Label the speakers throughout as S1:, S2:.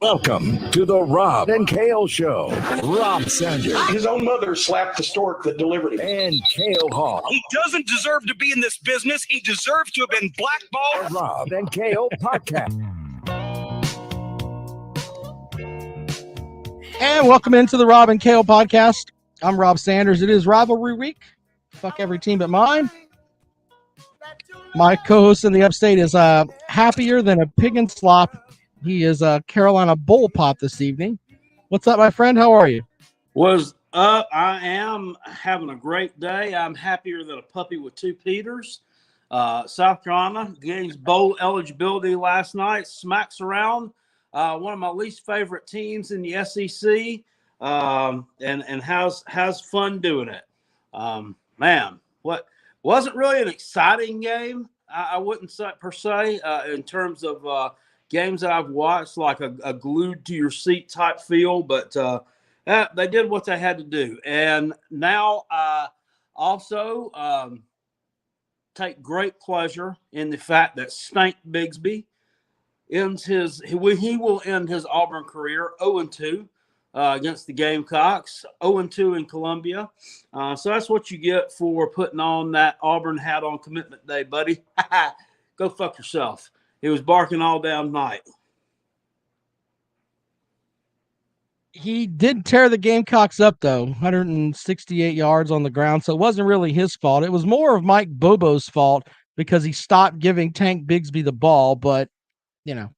S1: Welcome to the Rob and Kale Show. Rob Sanders.
S2: His own mother slapped the stork that delivered him.
S1: And Kale Hall.
S3: He doesn't deserve to be in this business. He deserves to have been blackballed.
S1: The Rob and Kale Podcast.
S4: And welcome into the Rob and Kale Podcast. I'm Rob Sanders. It is Rivalry Week. Fuck every team but mine. My co-host in the upstate is happier than a pig in slop. He is a Carolina Bull Pop this evening. What's up, my friend? How are you?
S5: What's up? I am having a great day. I'm happier than a puppy with two Peters. South Carolina gains bowl eligibility last night. Smacks around one of my least favorite teams in the SEC, and has fun doing it. Man, what wasn't really an exciting game. I wouldn't say per se in terms of games that I've watched, like a glued to your seat type feel, but they did what they had to do. And now also take great pleasure in the fact that Stank Bigsby he will end his Auburn career 0-2 against the Gamecocks, 0-2 in Columbia. So that's what you get for putting on that Auburn hat on commitment day, buddy. Go fuck yourself. He was barking all damn night.
S4: He did tear the Gamecocks up, though, 168 yards on the ground, so it wasn't really his fault. It was more of Mike Bobo's fault because he stopped giving Tank Bigsby the ball, but, you know.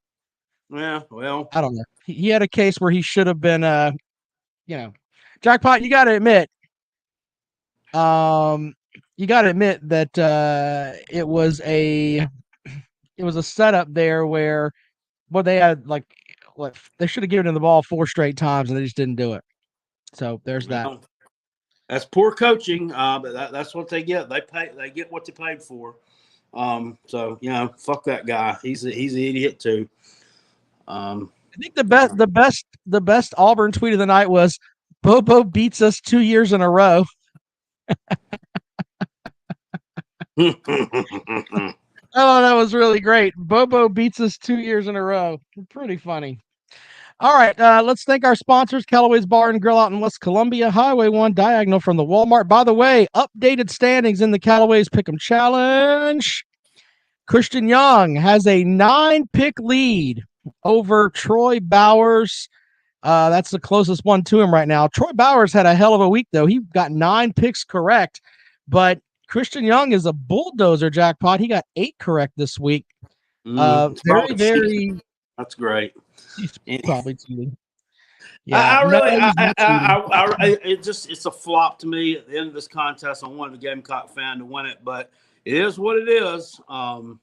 S5: Yeah, well.
S4: I don't know. He had a case where he should have been, Jackpot, you got to admit, that it was a setup there where, they had they should have given him the ball 4 straight times and they just didn't do it. So there's that.
S5: That's poor coaching, but that's what they get. They get what they paid for. So fuck that guy. He's an idiot too.
S4: I think the best Auburn tweet of the night was Bobo beats us 2 years in a row. Oh, that was really great. Bobo beats us 2 years in a row. Pretty funny. All right, let's thank our sponsors, Calloway's Bar and Grill out in West Columbia, Highway 1, diagonal from the Walmart. By the way, updated standings in the Calloway's Pick'em Challenge. Christian Young has a 9-pick lead over Troy Bowers. That's the closest one to him right now. Troy Bowers had a hell of a week, though. He got 9 picks correct, but Christian Young is a bulldozer, Jackpot. He got 8 correct this week. Very.
S5: That's great.
S4: He's probably cheating.
S5: Yeah, it's a flop to me at the end of this contest. I wanted the Gamecock fan to win it, but it is what it is. The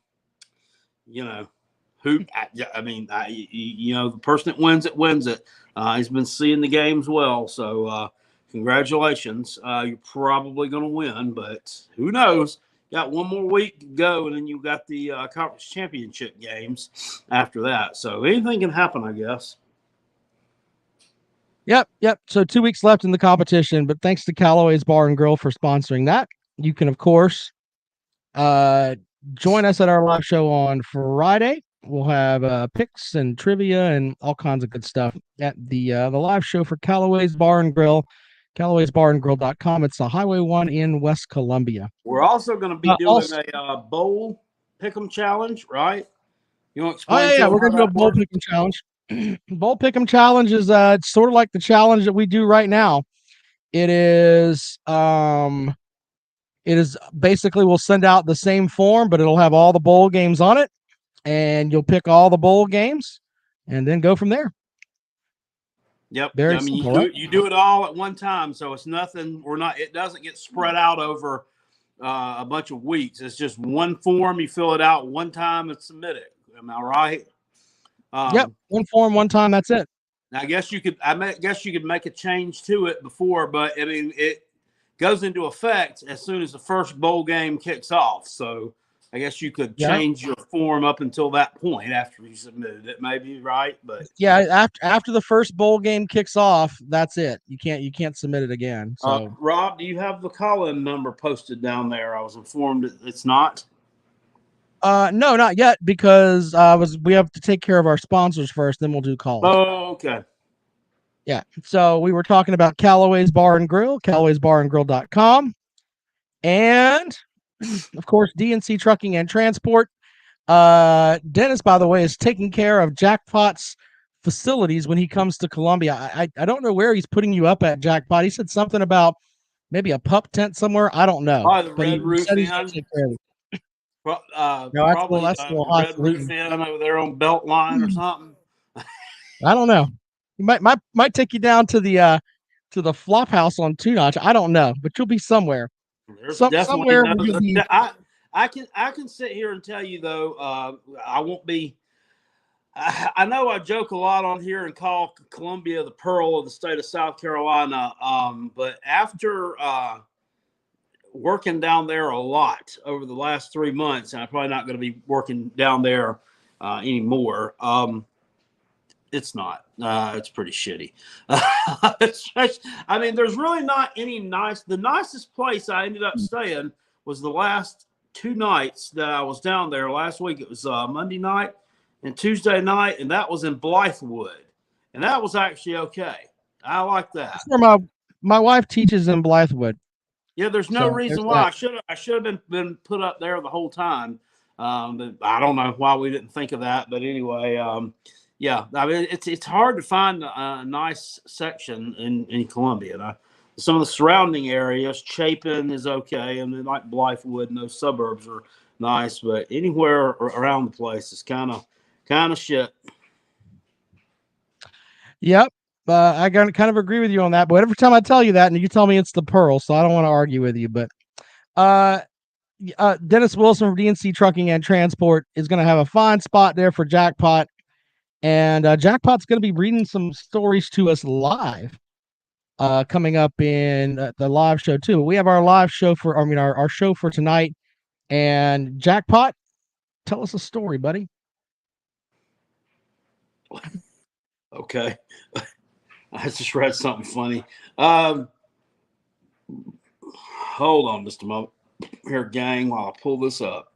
S5: person that wins it. He's been seeing the games well, so congratulations. You're probably going to win, but who knows? Got one more week to go, and then you got the conference championship games after that. So anything can happen, I guess.
S4: Yep. So 2 weeks left in the competition, but thanks to Calloway's Bar and Grill for sponsoring that. You can, of course, join us at our live show on Friday. We'll have picks and trivia and all kinds of good stuff at the live show for Calloway's Bar and Grill. Calloway'sBarandGrill.com. It's the Highway 1 in West Columbia.
S5: We're also going to be doing a bowl pick'em challenge, right? You want to explain?
S4: We're going to do a bowl pick'em challenge. Bowl pick'em challenge is it's sort of like the challenge that we do right now. It is basically we'll send out the same form, but it'll have all the bowl games on it, and you'll pick all the bowl games, and then go from there.
S5: Yep.
S4: Simple,
S5: you do it all at one time, so it's nothing. It doesn't get spread out over a bunch of weeks. It's just one form. You fill it out one time and submit it. Am I right?
S4: Yep. One form, one time. That's it.
S5: I guess you could make a change to it before, but it goes into effect as soon as the first bowl game kicks off. So I guess you could change your form up until that point after you submitted it, maybe, right? But
S4: yeah, after the first bowl game kicks off, that's it. You can't submit it again. So
S5: Rob, do you have the call-in number posted down there? I was informed it's not.
S4: No, not yet, because we have to take care of our sponsors first, then we'll do calls.
S5: Oh, okay.
S4: Yeah. So we were talking about Calloway's Bar and Grill, callawaysbarandgrill.com, and of course DNC Trucking and Transport. Dennis, by the way, is taking care of Jackpot's facilities when he comes to Columbia. I don't know where he's putting you up at, Jackpot. He said something about maybe a pup tent somewhere. I don't know.
S5: Probably the
S4: But
S5: Red
S4: he
S5: Roof
S4: said he's
S5: Inn.
S4: going to take care of it. No,
S5: Probably
S4: that's
S5: the
S4: the
S5: Red Roof Inn over there on Beltline or something.
S4: I don't know. He might take you down to the flop house on Two Notch. I don't know, but you'll be somewhere.
S5: There's definitely
S4: Somewhere where you'll be.
S5: I can sit here and tell you though, I won't be. I know I joke a lot on here and call Columbia the pearl of the state of South Carolina, but after working down there a lot over the last 3 months, and I'm probably not going to be working down there anymore. It's not. It's pretty shitty. I mean, there's really not any nice. The nicest place I ended up staying was the last 2 nights that I was down there last week. It was Monday night and Tuesday night, and that was in Blythewood, and that was actually okay. I like that.
S4: My wife teaches in Blythewood.
S5: Yeah, there's no reason why I should have been put up there the whole time. But I don't know why we didn't think of that. But anyway, yeah, I mean it's hard to find a nice section in Columbia. Some of the surrounding areas, Chapin is okay, and then like Blythewood and those suburbs are nice, but anywhere around the place is kind of shit.
S4: Yep. I kind of agree with you on that, but every time I tell you that, and you tell me it's the pearl, so I don't want to argue with you. But Dennis Wilson from DNC Trucking and Transport is going to have a fine spot there for Jackpot, and Jackpot's going to be reading some stories to us live coming up in the live show too. We have our live show our show for tonight, and Jackpot, tell us a story, buddy.
S5: Okay. I just read something funny. Hold on just a moment here, gang, while I pull this up.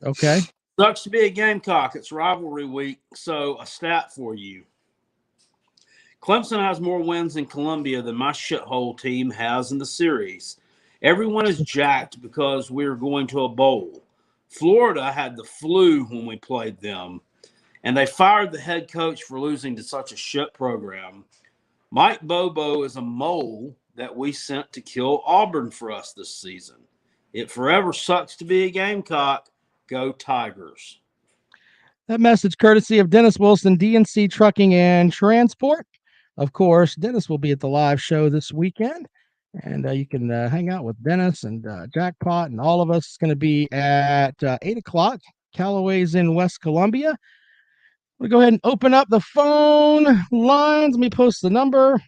S4: Okay.
S5: Sucks to be a Gamecock. It's rivalry week, so a stat for you. Clemson has more wins in Columbia than my shithole team has in the series. Everyone is jacked because we're going to a bowl. Florida had the flu when we played them, and they fired the head coach for losing to such a shit program. Mike Bobo is a mole that we sent to kill Auburn for us this season. It forever sucks to be a Gamecock. Go Tigers.
S4: That message courtesy of Dennis Wilson, DNC Trucking and Transport. Of course, Dennis will be at the live show this weekend, and you can hang out with Dennis and Jackpot and all of us. It's going to be at 8 o'clock. Calloway's in West Columbia. We'll go ahead and open up the phone lines. Let me post the number.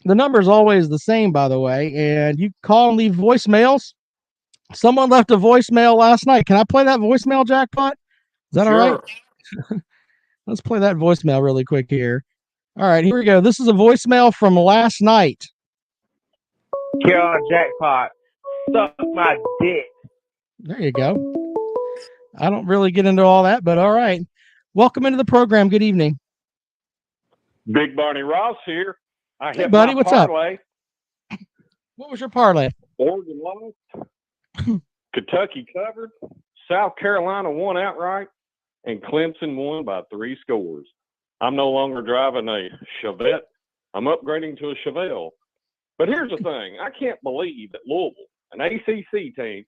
S4: The number is always the same, by the way, and you call and leave voicemails. Someone left a voicemail last night. Can I play that voicemail, Jackpot? Is that
S5: Sure.
S4: all right? Let's play that voicemail really quick here. All right, here we go. This is a voicemail from last night.
S6: Carolina Jackpot, suck my dick.
S4: There you go. I don't really get into all that, but all right. Welcome into the program. Good evening.
S6: Big Barney Ross here. I
S4: Hey,
S6: hit
S4: buddy,
S6: my
S4: what's
S6: parlay.
S4: up? What was your parlay?
S6: Oregon lost. Kentucky covered. South Carolina won outright. And Clemson won by 3 scores. I'm no longer driving a Chevette. I'm upgrading to a Chevelle. But here's the thing. I can't believe that Louisville, an ACC team,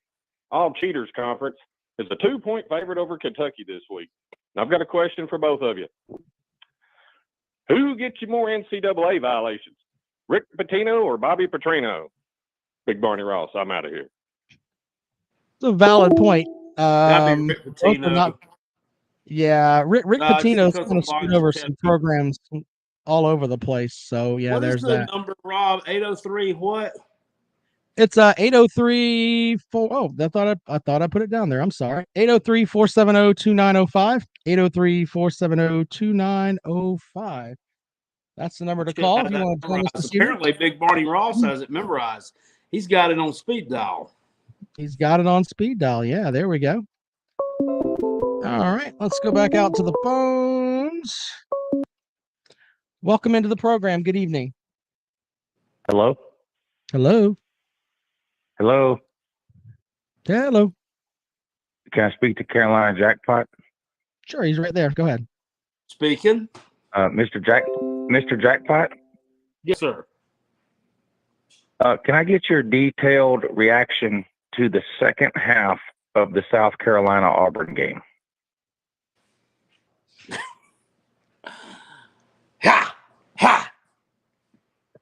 S6: all cheaters conference, is a 2-point favorite over Kentucky this week. Now, I've got a question for both of you. Who gets you more NCAA violations, Rick Pitino or Bobby Petrino? Big Barney Ross, I'm out of here.
S4: It's a valid point.
S5: That'd be Rick Pitino.
S4: Rick Pitino's
S5: because
S4: going to
S5: of
S4: scoot over some programs all over the place. So, yeah,
S5: what
S4: there's
S5: is the
S4: that.
S5: number, Rob? 803 what?
S4: It's 803 I thought I put it down there. I'm sorry. 803-470-2905. 803-470-2905. That's the number to call if you want to join us this evening.
S5: Apparently, Big Barney Ross has it memorized. He's got it on speed dial.
S4: He's got it on speed dial. Yeah, there we go. All right, let's go back out to the phones. Welcome into the program. Good evening.
S7: Hello?
S4: Hello.
S7: Hello?
S4: Hello.
S7: Can I speak to Carolina Jackpot?
S4: Sure, he's right there. Go ahead.
S5: Speaking.
S7: Mr. Jackpot?
S5: Yes, sir.
S7: Can I get your detailed reaction to the second half of the South Carolina Auburn game?
S5: Ha! Ha!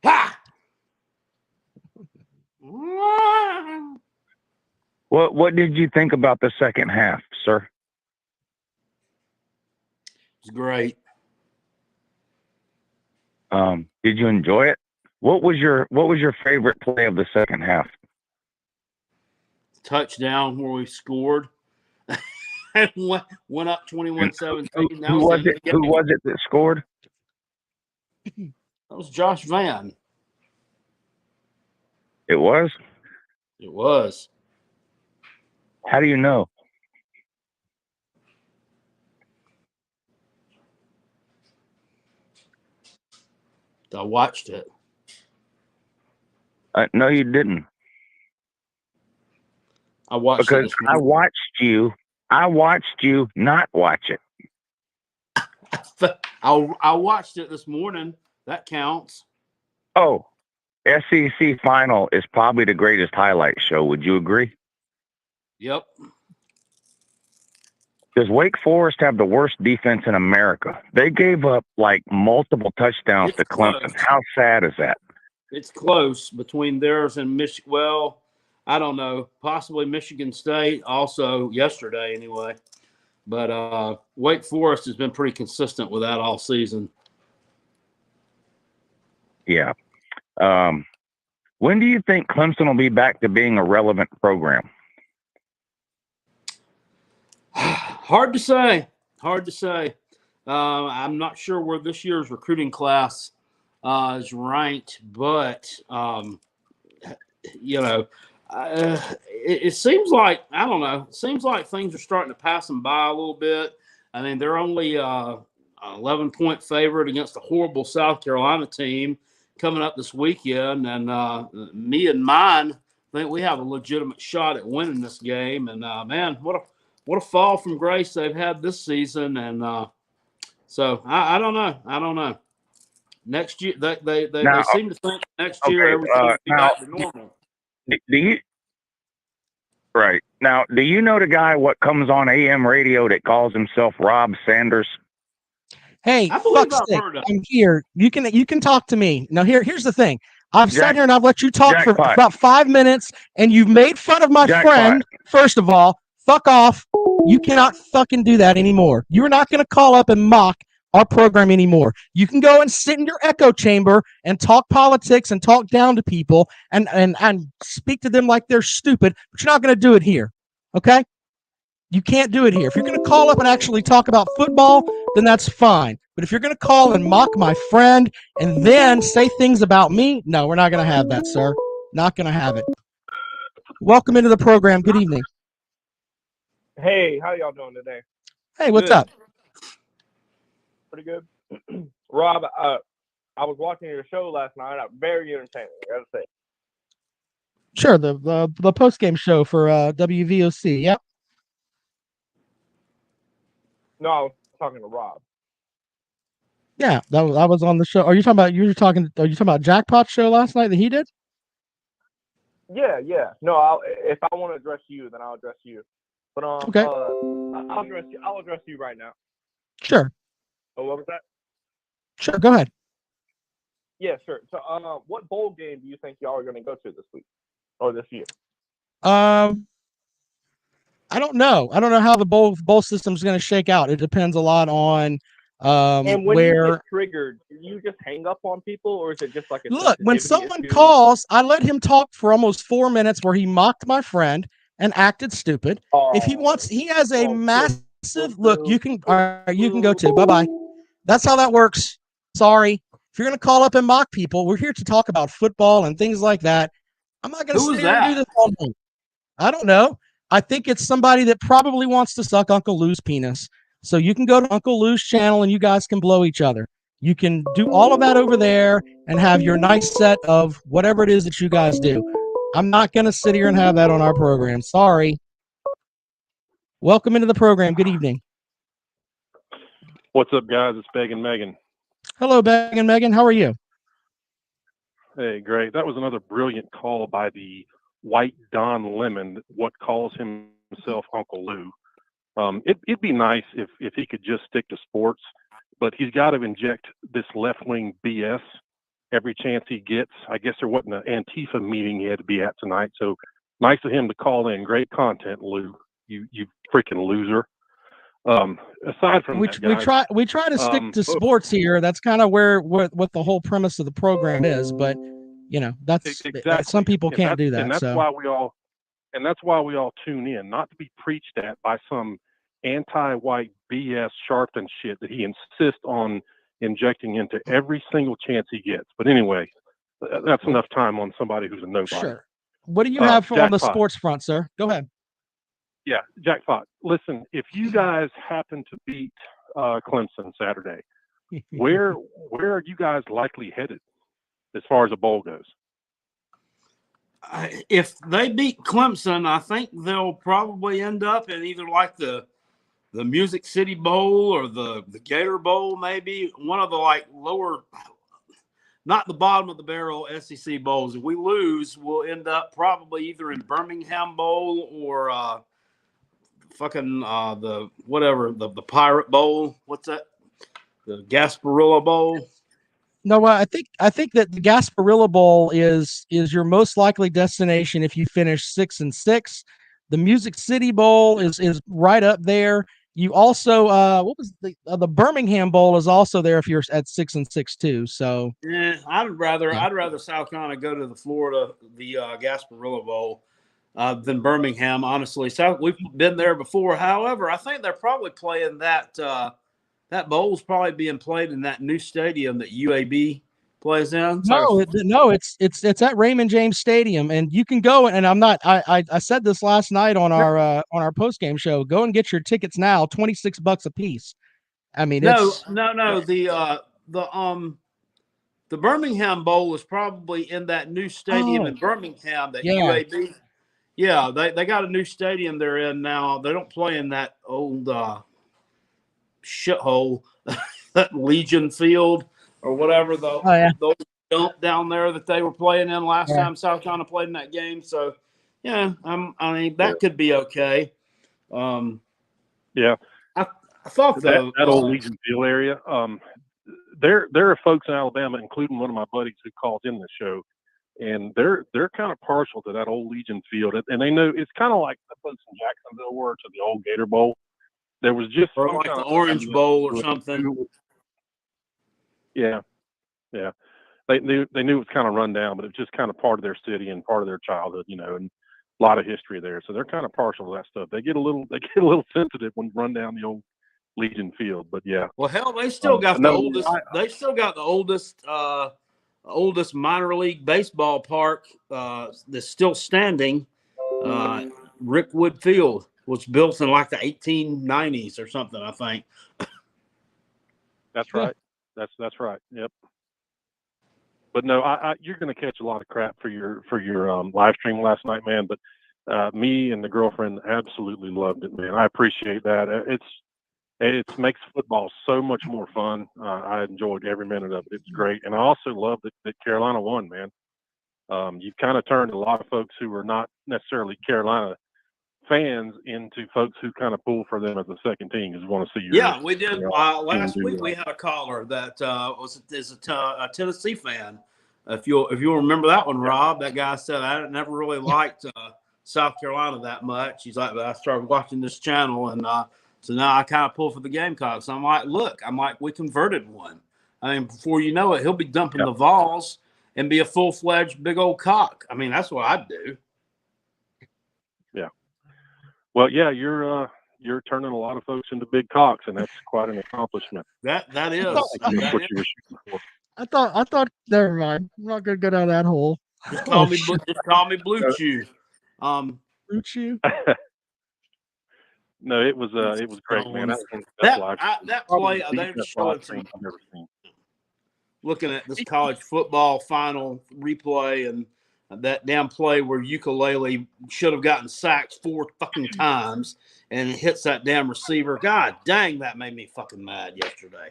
S5: Ha!
S7: What did you think about the second half, sir?
S5: It's great.
S7: Did you enjoy it? What was your favorite play of the second half?
S5: Touchdown where we scored and went up 21-17.
S7: Who was it that scored?
S5: That was Josh Vann.
S7: It was?
S5: It was.
S7: How do you know?
S5: I watched it.
S7: No, you didn't.
S5: I watched
S7: because
S5: it.
S7: I watched you not watch it.
S5: I watched it this morning. That counts.
S7: Oh, SEC final is probably the greatest highlight show. Would you agree?
S5: Yep.
S7: Does Wake Forest have the worst defense in America? They gave up like multiple touchdowns to Clemson.
S5: Close.
S7: How sad is that?
S5: It's close between theirs and Michigan. Well, I don't know. Possibly Michigan State also yesterday anyway. But Wake Forest has been pretty consistent with that all season.
S7: Yeah. When do you think Clemson will be back to being a relevant program?
S5: Hard to say. I'm not sure where this year's recruiting class is ranked, but it seems like, I don't know. It seems like things are starting to pass them by a little bit. I mean, they're only an 11-point favorite against a horrible South Carolina team coming up this weekend, and me and mine think we have a legitimate shot at winning this game. And man, what a fall from grace they've had this season. And so I don't know. Next year, they seem to think next year everything will be back to normal.
S7: Right. Now, do you know the guy what comes on AM radio that calls himself Rob Sanders?
S4: Hey,
S5: I believe
S4: fuck
S5: I've
S4: stick,
S5: heard of
S4: I'm here. You can talk to me. Now here's the thing. I've sat here and I've let you talk for
S7: Jackpot.
S4: about 5 minutes, and you've made fun of my
S7: Jackpot.
S4: friend. First of all, fuck off. You cannot fucking do that anymore. You're not going to call up and mock our program anymore. You can go and sit in your echo chamber and talk politics and talk down to people and speak to them like they're stupid, but you're not going to do it here. Okay? You can't do it here. If you're going to call up and actually talk about football, then that's fine. But if you're going to call and mock my friend and then say things about me, no, we're not going to have that, sir. Not going to have it. Welcome into the program. Good evening.
S8: Hey, how y'all doing today?
S4: Hey, what's
S8: Good.
S4: up?
S8: Pretty good. Rob, I was watching your show last night. Very entertaining, I gotta say.
S4: Sure, the post-game show for WVOC. Yep.
S8: No, I was talking to Rob.
S4: Yeah, I was on the show. Are you talking about Jackpot show last night that he did?
S8: Yeah. No, if I want to address you, then I'll address you. But
S4: Okay.
S8: I'll address you right now.
S4: Sure.
S8: Oh, what was that?
S4: Sure, go ahead.
S8: Yeah, sure. So, what bowl game do you think y'all are going to go to this week or this year?
S4: I don't know. I don't know how the bowl system is going to shake out. It depends a lot on
S8: And when
S4: where.
S8: you get triggered, do you just hang up on people, or is it just like a
S4: Look, when
S8: sensitivity
S4: someone
S8: issue?
S4: calls, I let him talk for almost 4 minutes where he mocked my friend and acted stupid. If he wants, he has a massive look. You can go to. Bye-bye. That's how that works. Sorry. If you're going to call up and mock people, we're here to talk about football and things like that. I'm not going to
S5: Who
S4: sit
S5: is
S4: here and do
S5: that?
S4: this all night. I don't know. I think it's somebody that probably wants to suck Uncle Lou's penis. So you can go to Uncle Lou's channel and you guys can blow each other. You can do all of that over there and have your nice set of whatever it is that you guys do. I'm not going to sit here and have that on our program. Sorry. Welcome into the program. Good evening.
S6: What's up, guys? It's Beg and Megan.
S4: Hello, Beg and Megan. How are you?
S6: Hey, great. That was another brilliant call by the white Don Lemon, what calls himself Uncle Lou. It'd be nice if he could just stick to sports, but he's got to inject this left-wing BS every chance he gets. I guess there wasn't an Antifa meeting he had to be at tonight, so nice of him to call in. Great content, Lou. You freaking loser. Aside from
S4: we try to stick to sports here. That's kind of what the whole premise of the program is, but that's
S6: exactly.
S4: Some people can't do that.
S6: And that's
S4: so.
S6: why we all tune in, not to be preached at by some anti-white BS Sharpton shit that he insists on injecting into every single chance he gets. But anyway, that's enough time on somebody who's a nobody.
S4: Sure. What do you have on the
S6: Jackpot.
S4: sports front, sir? Go ahead.
S6: Yeah, Jackpot. Listen, if you guys happen to beat Clemson Saturday, where are you guys likely headed as far as a bowl goes?
S5: If they beat Clemson, I think they'll probably end up in either like the Music City Bowl or the Gator Bowl, maybe one of the like lower, not the bottom of the barrel SEC bowls. If we lose, we'll end up probably either in Birmingham Bowl or the Pirate Bowl. What's that? The Gasparilla Bowl.
S4: No, I think that the Gasparilla Bowl is your most likely destination if you finish 6-6. The Music City Bowl is right up there. You also what was the Birmingham Bowl is also there if you're at 6-6 too. So
S5: yeah, I'd rather South Carolina go to the Gasparilla Bowl than Birmingham. Honestly, we've been there before. However, I think they're probably playing that. That bowl's probably being played in that new stadium that UAB plays in.
S4: It's at Raymond James Stadium, and you can go. And I said this last night on our post game show. Go and get your tickets now. $26 a piece. I mean,
S5: no. The Birmingham Bowl is probably in that new stadium in Birmingham that UAB. Yeah, they got a new stadium they're in now. They don't play in that old shithole, that Legion Field or whatever those dump down there that they were playing in last time South Carolina played in that game. So yeah, that could be okay.
S6: Yeah,
S5: I thought
S6: that old Legion Field area. There are folks in Alabama, including one of my buddies who calls in the show, and they're kind of partial to that old Legion Field, and they know it's kind of like the folks in Jacksonville were to the old Gator Bowl. There was just
S5: or like the Orange Bowl or something.
S6: Yeah. They knew it was kind of run down, but it's just kind of part of their city and part of their childhood, and a lot of history there. So they're kind of partial to that stuff. They get a little sensitive when you run down the old Legion Field. But yeah.
S5: Well, hell, they still got the oldest. They still got the oldest minor league baseball park that's still standing. Rickwood Field was built in like the 1890s or something, I think.
S6: That's right. That's right. Yep. But no, you're going to catch a lot of crap for your live stream last night, man. But me and the girlfriend absolutely loved it, man. I appreciate that. It makes football so much more fun. I enjoyed every minute of it. It was great, and I also love that Carolina won, man. You've kind of turned a lot of folks who are not necessarily Carolina fans into folks who kind of pull for them as a second team because want to see you.
S5: Yeah, we did. Last week we had a caller that is a Tennessee fan. If you'll remember that one, Rob, that guy said I never really liked South Carolina that much. He's like, but I started watching this channel, and so now I kind of pull for the Gamecocks. I'm like, we converted one. I mean, before you know it, he'll be dumping the Vols and be a full-fledged big old cock. I mean, that's what I'd do.
S6: Yeah. Well, yeah, you're turning a lot of folks into big cocks, and that's quite an accomplishment.
S5: That is.
S6: What you were shooting for.
S4: I thought. Never mind. I'm not gonna go down that hole.
S5: Just call me Blue Chew.
S4: Blue Chew.
S6: No, it was great, man. That was one of the best live
S5: That
S6: probably
S5: play,
S6: the
S5: they're
S6: best
S5: showing
S6: live
S5: some.
S6: stream I've ever seen.
S5: Looking at this college football final replay and that damn play where Ukulele should have gotten sacked 4 fucking times and it hits that damn receiver. God dang, that made me fucking mad yesterday.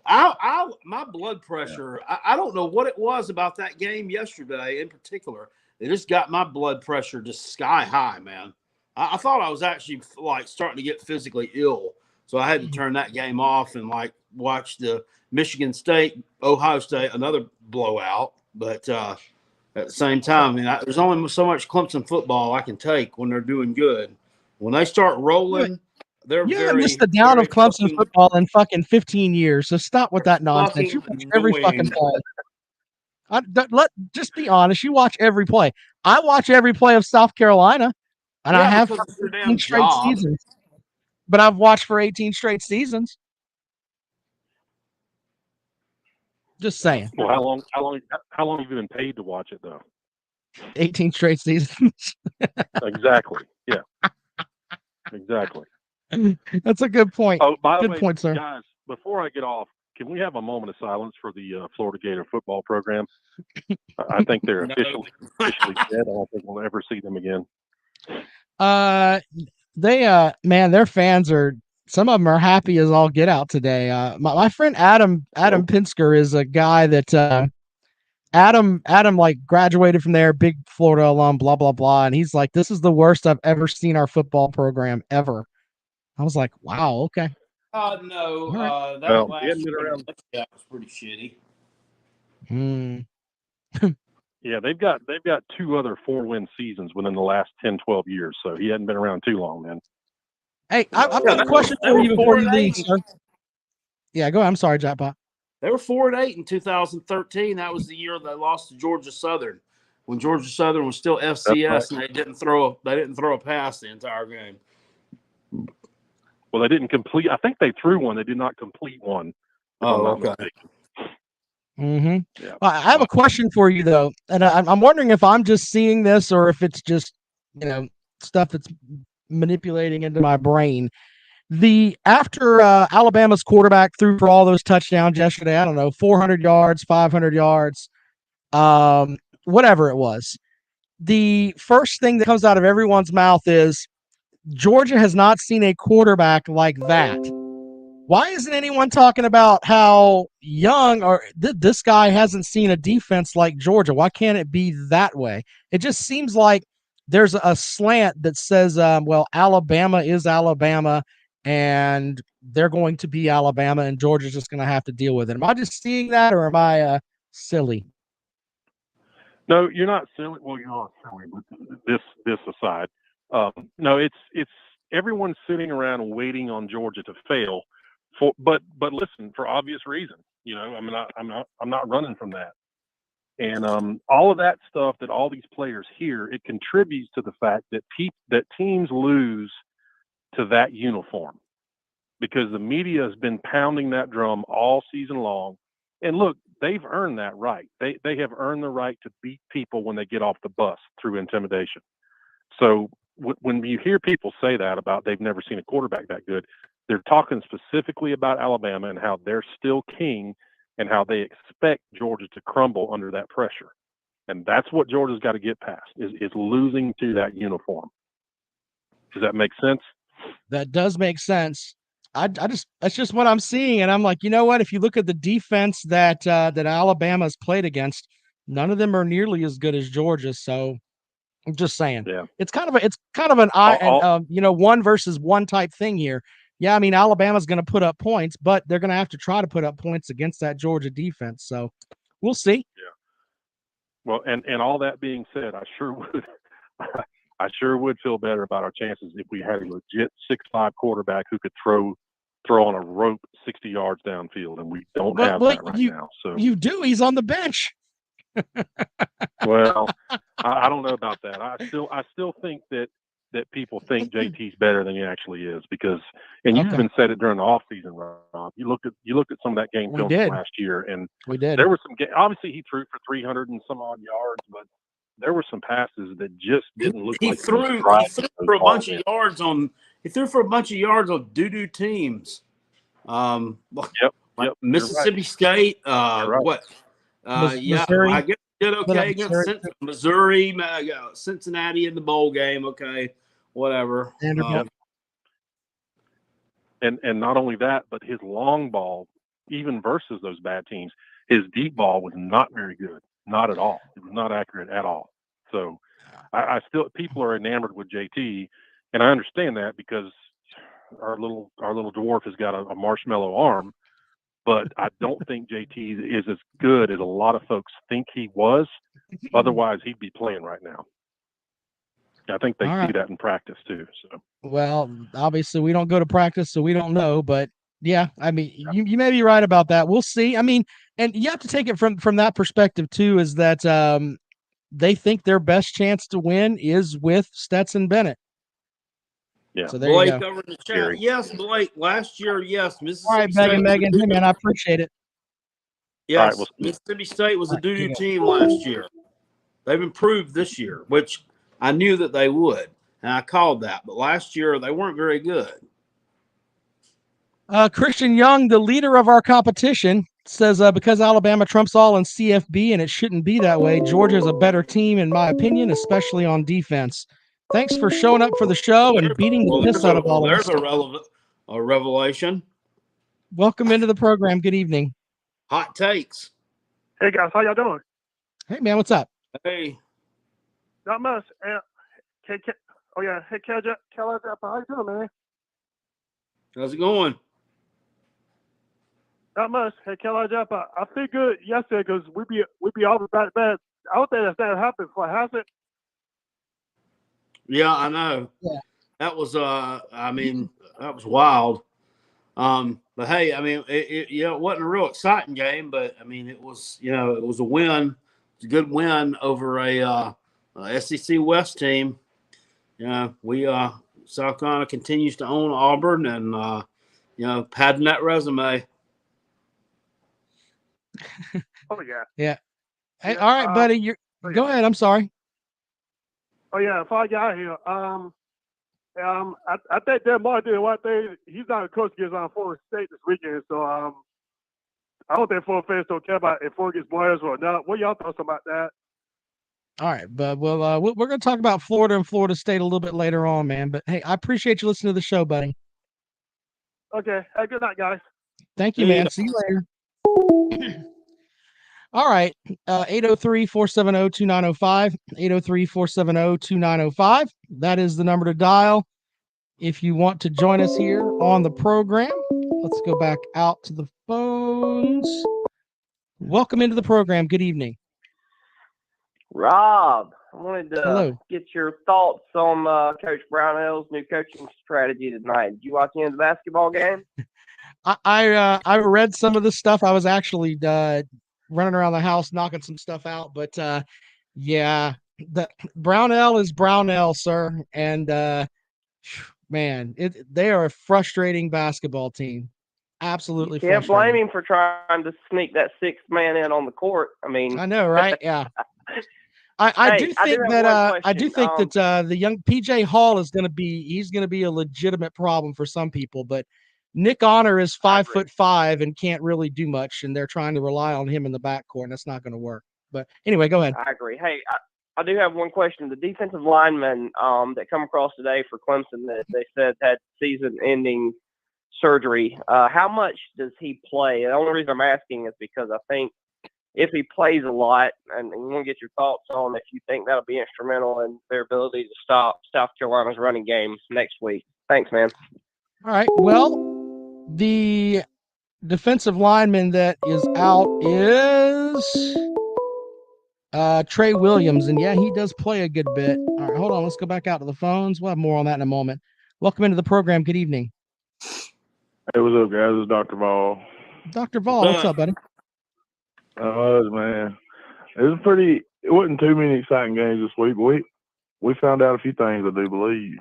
S5: My blood pressure, I don't know what it was about that game yesterday in particular. It just got my blood pressure just sky high, man. I thought I was actually like starting to get physically ill. So I had to turn that game off and like watch the Michigan State, Ohio State, another blowout. But at the same time, there's only so much Clemson football I can take when they're doing good. When they start rolling, they're
S4: You
S5: very,
S4: haven't missed the down
S5: very
S4: of Clemson
S5: fucking,
S4: football in fucking 15 years. So stop with that nonsense. You watch every fucking
S5: annoying.
S4: play. Just be honest. You watch every play. I watch every play of South Carolina, and I have for
S5: because it's your
S4: 18
S5: damn
S4: straight
S5: job.
S4: seasons. But I've watched for 18 straight seasons. Just saying.
S6: Well, how long have you been paid to watch it though?
S4: 18 straight seasons.
S6: Exactly. Yeah. Exactly.
S4: That's a good point.
S6: Oh, by the
S4: Good
S6: way,
S4: point, sir.
S6: guys, before I get off, can we have a moment of silence for the Florida Gator football program? I think they're officially dead. I don't think we'll ever see them again.
S4: Man, their fans are, some of them are happy as all get out today. My friend Adam Pinsker is a guy that Adam like graduated from there, big Florida alum, blah blah blah, and he's like, this is the worst I've ever seen our football program ever. I was like, wow, okay.
S5: No,
S4: Right.
S5: that last year that was pretty shitty.
S6: Yeah, they've got 2 other 4-win seasons within the last 10, 12 years, so he hadn't been around too long, man.
S4: Hey, I've got a question for you before you leave, sir. Yeah, go ahead. I'm sorry, Jackpot.
S5: They were 4-8 in 2013. That was the year they lost to Georgia Southern, when Georgia Southern was still FCS, and they didn't throw a pass the entire game.
S6: Well, they didn't complete. I think they threw one. They did not complete one.
S5: Okay.
S4: Mm-hmm. Yeah. Well, I have a question for you though, and I'm wondering if I'm just seeing this or if it's just stuff that's manipulating into my brain. After Alabama's quarterback threw for all those touchdowns yesterday, I don't know, 400 yards, 500 yards, whatever it was. The first thing that comes out of everyone's mouth is Georgia has not seen a quarterback like that. Why isn't anyone talking about how young or this guy hasn't seen a defense like Georgia? Why can't it be that way? It just seems like there's a slant that says, well, Alabama is Alabama and they're going to be Alabama and Georgia's just going to have to deal with it. Am I just seeing that or am I silly?
S6: No, you're not silly. Well, you're not silly, but this aside, no, it's everyone's sitting around and waiting on Georgia to fail. But listen, for obvious reasons, I'm not running from that. And all of that stuff that all these players hear, it contributes to the fact that that teams lose to that uniform, because the media has been pounding that drum all season long. And look, they've earned that right. They have earned the right to beat people when they get off the bus through intimidation. So when you hear people say that about they've never seen a quarterback that good, they're talking specifically about Alabama and how they're still king and how they expect Georgia to crumble under that pressure. And that's what Georgia's got to get past is losing to that uniform. Does that make sense?
S4: That does make sense. That's just what I'm seeing. And I'm like, you know what? If you look at the defense that Alabama's played against, none of them are nearly as good as Georgia. So I'm just saying, it's kind of an one versus one type thing here. Yeah, I mean, Alabama's going to put up points, but they're going to have to try to put up points against that Georgia defense. So we'll see.
S6: Yeah. Well, and all that being said, I sure would feel better about our chances if we had a legit 6'5" quarterback who could throw on a rope 60 yards downfield, and we don't have that right now. So
S4: you do. He's on the bench.
S6: Well, I don't know about that. I still think that people think JT's better than he actually is, because, and you even said it during the offseason, Rob. You looked at some of that game film from last year, and
S4: we did.
S6: There were some obviously he threw for 300 and some odd yards, but there were some passes that just didn't look like
S5: he threw for a bunch of yards on he threw for a bunch of yards on doo-doo teams. Like Mississippi State. What?
S4: Missouri.
S5: I guess he did okay
S4: Missouri.
S5: against Missouri, Cincinnati in the bowl game. Okay, whatever.
S4: Vanderbilt.
S9: And not only that, but his long ball, even versus those bad teams, his deep ball was not very good. Not at all. It was not accurate at all. So I still, people are enamored with JT, and I understand that because our little dwarf has got a marshmallow arm, but I don't think JT is as good as a lot of folks think he was. Otherwise, he'd be playing right now. I think they see that in practice too. So,
S4: well, obviously we don't go to practice, so we don't know. But yeah, I mean, you may be right about that. We'll see. I mean, and you have to take it from that perspective too. Is that they think their best chance to win is with Stetson Bennett.
S9: Yeah.
S5: So Blake over in the chat. Yes, Blake. Last year, yes. Mississippi
S4: All right,
S5: State
S4: Megan. Hey, man, I appreciate it.
S5: Yes, Mississippi State was a doo-doo team last year. They've improved this year, which I knew that they would, and I called that. But last year, they weren't very good.
S4: Christian Young, the leader of our competition, says because Alabama trumps all in CFB, and it shouldn't be that way. Georgia is a better team, in my opinion, especially on defense. Thanks for showing up for the show and beating the piss out of all of us.
S5: There's a revelation.
S4: Welcome into the program. Good evening.
S5: Hot takes.
S10: Hey guys, how y'all doing?
S4: Hey man, what's up?
S5: Hey.
S10: Not much. Hey, Cal, how you doing, man?
S5: How's it going?
S10: Not much. Hey, Cal, I feel good yesterday because we be all about bad. I don't think that's never happened before, has it?
S5: Yeah, I know.
S4: Yeah.
S5: That was that was wild. But hey, I mean, it wasn't a real exciting game, but I mean, it was a win. It's a good win over a SEC West team. South Carolina continues to own Auburn, and padding that resume.
S10: Oh yeah.
S4: Yeah. Hey, all right, buddy. Go ahead. I'm sorry.
S10: Oh yeah, if I got here, I think that Martin did one thing. He's not a coach against Florida State this weekend, so I don't think Florida fans don't care about if Florida gets Boyers or not. What y'all thoughts about that?
S4: All right, but we're going to talk about Florida and Florida State a little bit later on, man. But hey, I appreciate you listening to the show, buddy.
S10: Okay. Hey, good night, guys.
S4: Thank you, man. See you later. All right, 803-470-2905, 803-470-2905. That is the number to dial if you want to join us here on the program. Let's go back out to the phones. Welcome into the program. Good evening.
S11: Rob, I wanted to get your thoughts on Coach Brownell's new coaching strategy tonight. Did you watch any of the basketball game?
S4: I read some of the stuff. I was actually running around the house knocking some stuff out, but yeah, the Brownell is Brownell, sir, and man, they are a frustrating basketball team. Absolutely,
S11: you can't blame him for trying to sneak that sixth man in on the court. I mean,
S4: I know, right? Yeah. I do think that the young PJ Hall is going to be a legitimate problem for some people, but Nick Honor is 5'5" and can't really do much, and they're trying to rely on him in the backcourt, and that's not going to work. But anyway, go ahead.
S11: I agree. Hey, I do have one question. The defensive lineman that come across today for Clemson that they said had season-ending surgery, how much does he play? The only reason I'm asking is because I think if he plays a lot, and we want to get your thoughts on if you think that'll be instrumental in their ability to stop South Carolina's running games next week. Thanks, man.
S4: All right. Well, the defensive lineman that is out is Trey Williams, and yeah, he does play a good bit. All right, hold on. Let's go back out to the phones. We'll have more on that in a moment. Welcome into the program. Good evening.
S12: Hey, what's up, guys? It's Dr. Ball.
S4: Dr. Ball, what's up, buddy?
S12: Man. It wasn't too many exciting games this week, but we found out a few things, I do believe.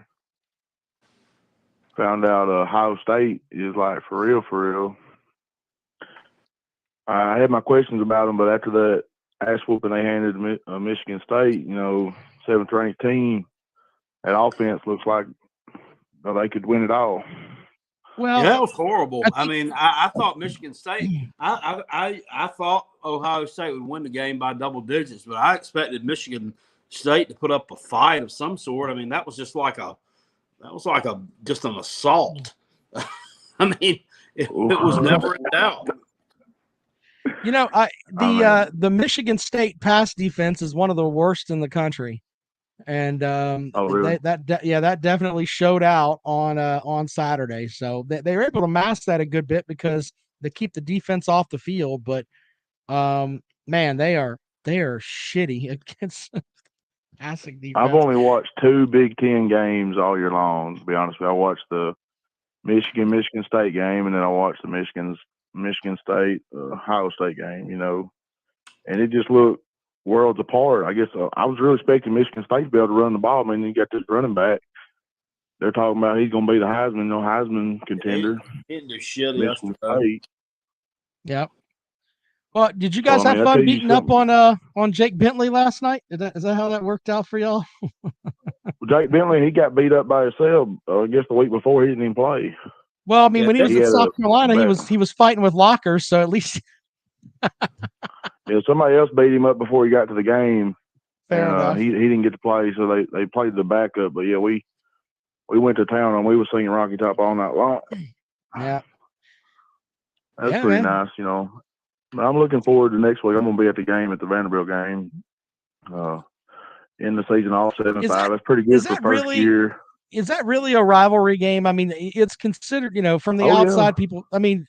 S12: Found out Ohio State is like for real. I had my questions about them, but after that ass whooping they handed Michigan State, 7th ranked team, that offense looks like they could win it all.
S4: Well,
S5: yeah, that was horrible.
S4: I
S5: I thought Michigan State. I thought Ohio State would win the game by double digits, but I expected Michigan State to put up a fight of some sort. I mean, that was just an assault. I mean, it was never in doubt.
S4: You know, the Michigan State pass defense is one of the worst in the country, and
S12: really?
S4: that definitely showed out on Saturday. So they were able to mask that a good bit because they keep the defense off the field. But man, they are shitty against passing defense.
S12: I've only watched 2 Big Ten games all year long. To be honest with you, I watched the Michigan State game, and then I watched the Michigan State Ohio State game. You know, and it just looked worlds apart. I guess I was really expecting Michigan State to be able to run the ball. I mean, you got this running back. They're talking about he's going to be the Heisman contender.
S5: Hitting the shit
S12: Michigan
S5: yesterday.
S12: State.
S4: Yep. Well, did you guys have fun beating up on Jake Bentley last night? Is that how that worked out for y'all?
S12: Jake Bentley, he got beat up by himself. I guess the week before he didn't even play.
S4: Well, I mean, when he was in South Carolina, he was fighting with lockers, so at least
S12: yeah, somebody else beat him up before he got to the game.
S4: Fair enough.
S12: He didn't get to play, so they played the backup. But yeah, we went to town and we were singing Rocky Top all night long.
S4: Yeah,
S12: that's pretty nice, you know. But I'm looking forward to next week. I'm going to be at the game, at the Vanderbilt game. In the season, all 7-5. That's pretty good for first year.
S4: Is that really a rivalry game? I mean, it's considered, you know, from the outside people. I mean,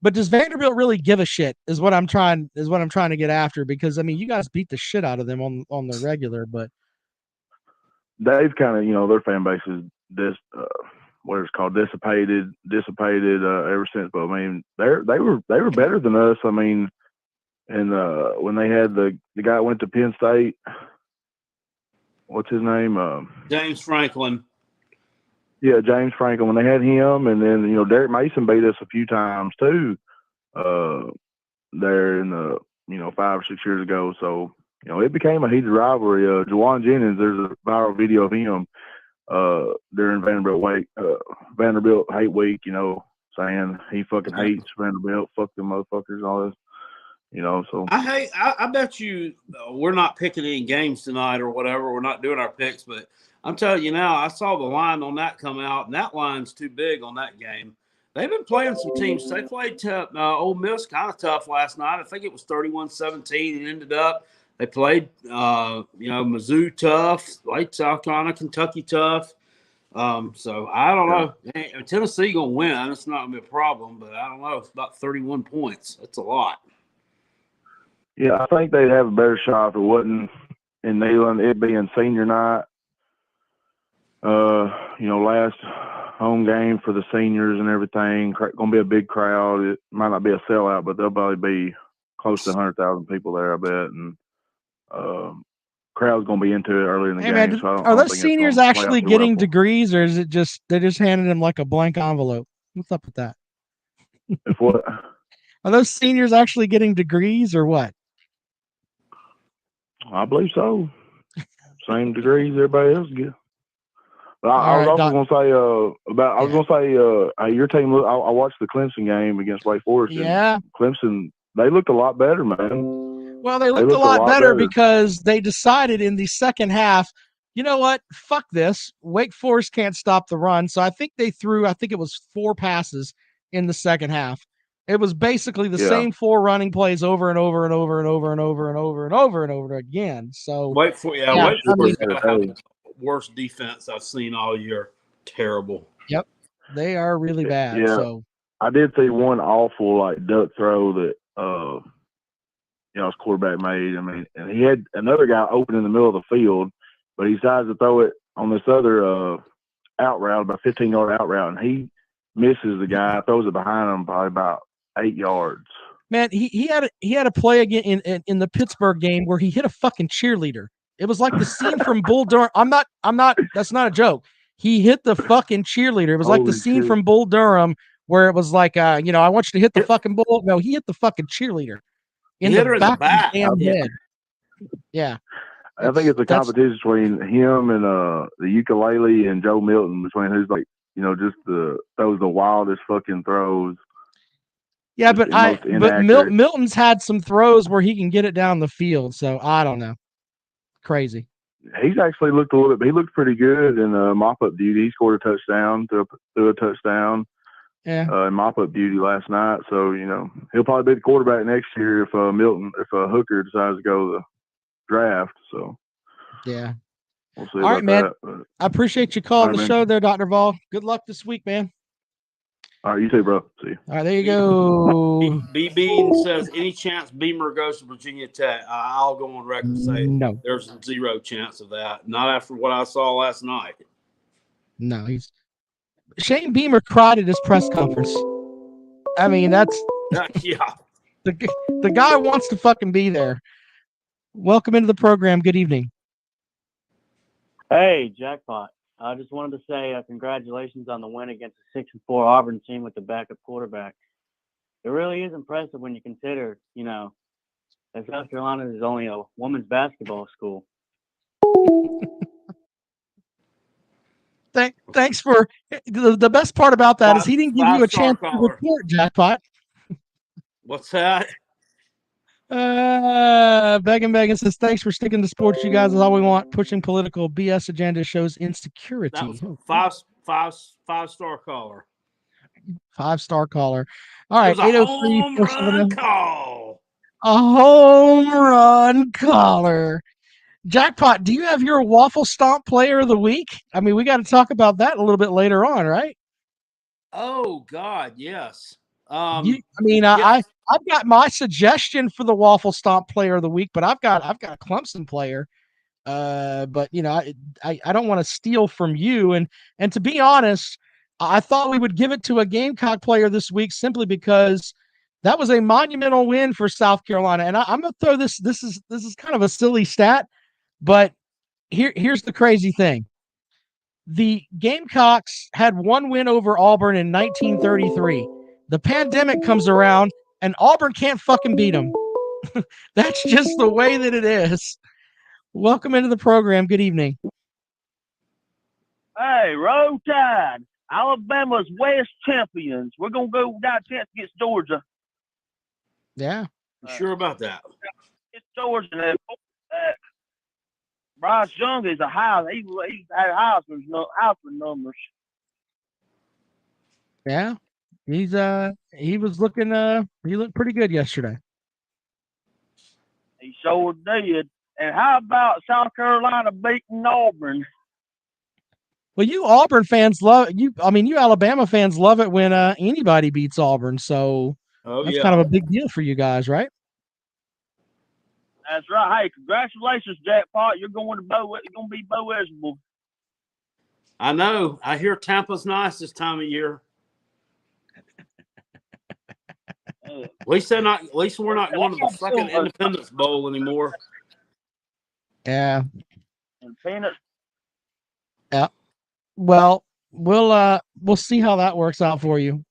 S4: but does Vanderbilt really give a shit? Is what I'm trying to get after, because I mean, you guys beat the shit out of them on the regular, but
S12: they've kind of, you know, their fan base is this what it's called dissipated ever since. But I mean, they were better than us. I mean, and when they had the guy that went to Penn State, what's his name?
S5: James Franklin.
S12: Yeah, James Franklin. When they had him, and then, you know, Derek Mason beat us a few times too. There in the, you know, 5 or 6 years ago. So, you know, it became a heated rivalry. Juwan Jennings, there's a viral video of him during Vanderbilt Hate Week, you know, saying he fucking hates Vanderbilt, fuck them motherfuckers, all this, you know. So
S5: I bet you we're not picking any games tonight or whatever. We're not doing our picks, but I'm telling you now, I saw the line on that come out, and that line's too big on that game. They've been playing some teams. They played Ole Miss kind of tough last night. I think it was 31-17 and ended up. They played, you know, Mizzou tough, played South Carolina, Kentucky tough. So I don't know. Tennessee going to win. It's not going to be a problem, but I don't know. It's about 31 points. That's a lot.
S12: Yeah, I think they'd have a better shot if it wasn't in Neyland, it being senior night. You know, last home game for the seniors and everything. Going to be a big crowd. It might not be a sellout, but there'll probably be close to 100,000 people there, I bet. And crowd's going to be into it early in the game.
S4: Man,
S12: so
S4: are those seniors actually getting degrees, or is it just they just handed them like a blank envelope? What's up with that?
S12: If what?
S4: Are those seniors actually getting degrees or what?
S12: I believe so. Same degrees everybody else gets. But I was also going to say your team. I watched the Clemson game against Wake Forest.
S4: Yeah,
S12: Clemson, they looked a lot better, man.
S4: Well, they looked a lot better because they decided in the second half, you know what? Fuck this. Wake Forest can't stop the run. So I think they threw, it was 4 passes in the second half. It was basically the same 4 running plays over and over and over and over and over and over and over and over again. So
S5: Wake Forest have the worst defense I've seen all year. Terrible.
S4: Yep, they are really bad.
S12: Yeah,
S4: so
S12: I did see one awful duck throw that his quarterback made. I mean, and he had another guy open in the middle of the field, but he decides to throw it on this other out route, about 15-yard out route, and he misses the guy, throws it behind him probably about 8 yards.
S4: Man, he had a play again in the Pittsburgh game where he hit a fucking cheerleader. It was like the scene from Bull Durham. I'm not. That's not a joke. He hit the fucking cheerleader. It was like the scene from Bull Durham where it was like, I want you to hit the fucking bull. No, he hit the fucking cheerleader in the back of the damn head. Yeah.
S12: I think it's a competition between him and the ukulele and Joe Milton, between who's like just throws the wildest fucking throws.
S4: Yeah,
S12: Just
S4: but
S12: the most inaccurate.
S4: Milton's had some throws where he can get it down the field. So I don't know. Crazy.
S12: He's actually looked a little bit. He looked pretty good in mop-up duty. He scored a touchdown, threw a touchdown.
S4: Yeah.
S12: In mop-up duty last night. So he'll probably be the quarterback next year if Hooker decides to go the draft. So
S4: yeah,
S12: we'll see
S4: all right,
S12: about
S4: man.
S12: that. But,
S4: I appreciate you calling
S12: all
S4: the
S12: right,
S4: show
S12: man.
S4: there, Dr. Vol. Good luck this week, man.
S12: All right, you too, bro. See you.
S4: All right, there you go.
S5: B Bean says, any chance Beamer goes to Virginia Tech? I'll go on record and say
S4: No.
S5: there's zero chance of that. Not after what I saw last night.
S4: No, Shane Beamer cried at his press conference. I mean, that's
S5: yeah.
S4: The guy wants to fucking be there. Welcome into the program. Good evening.
S13: Hey, Jackpot. I just wanted to say congratulations on the win against the 6-4 Auburn team with the backup quarterback. It really is impressive when you consider, that South Carolina is only a women's basketball school.
S4: Thanks for the best part about that is he didn't give you a chance to report, Jackpot.
S5: What's that?
S4: Begging says, thanks for sticking to sports. You guys is all we want. Pushing political BS agenda shows insecurity.
S5: That was five-star caller.
S4: 5-star caller. All right,
S5: It was a
S4: 803
S5: home run call.
S4: A home run caller. Jackpot, do you have your Waffle Stomp player of the week? I mean, we got to talk about that a little bit later on, right?
S5: Oh God, yes.
S4: I've got my suggestion for the Waffle Stomp player of the week, but I've got a Clemson player. But I don't want to steal from you. And to be honest, I thought we would give it to a Gamecock player this week simply because that was a monumental win for South Carolina. And I'm gonna throw this. This is kind of a silly stat, but here's the crazy thing. The Gamecocks had one win over Auburn in 1933. The pandemic comes around and Auburn can't fucking beat them. That's just the way that it is. Welcome into the program. Good evening.
S14: Hey, roll tide. Alabama's West champions. We're going to go down chance against Georgia.
S4: Yeah.
S5: You sure about that?
S14: It's Georgia. Bryce Young is a high. He's had Heisman numbers.
S4: Yeah. He looked pretty good yesterday.
S14: He sure did. And how about South Carolina beating Auburn?
S4: Well, you Auburn fans you Alabama fans love it when anybody beats Auburn. So that's kind of a big deal for you guys, right?
S14: That's right. Hey, congratulations, Jackpot. You're going to be Bo eligible.
S5: I know. I hear Tampa's nice this time of year. At least we're not going to the fucking Independence Bowl anymore.
S4: Yeah.
S14: And peanuts.
S4: Yeah. Well, we'll see how that works out for you.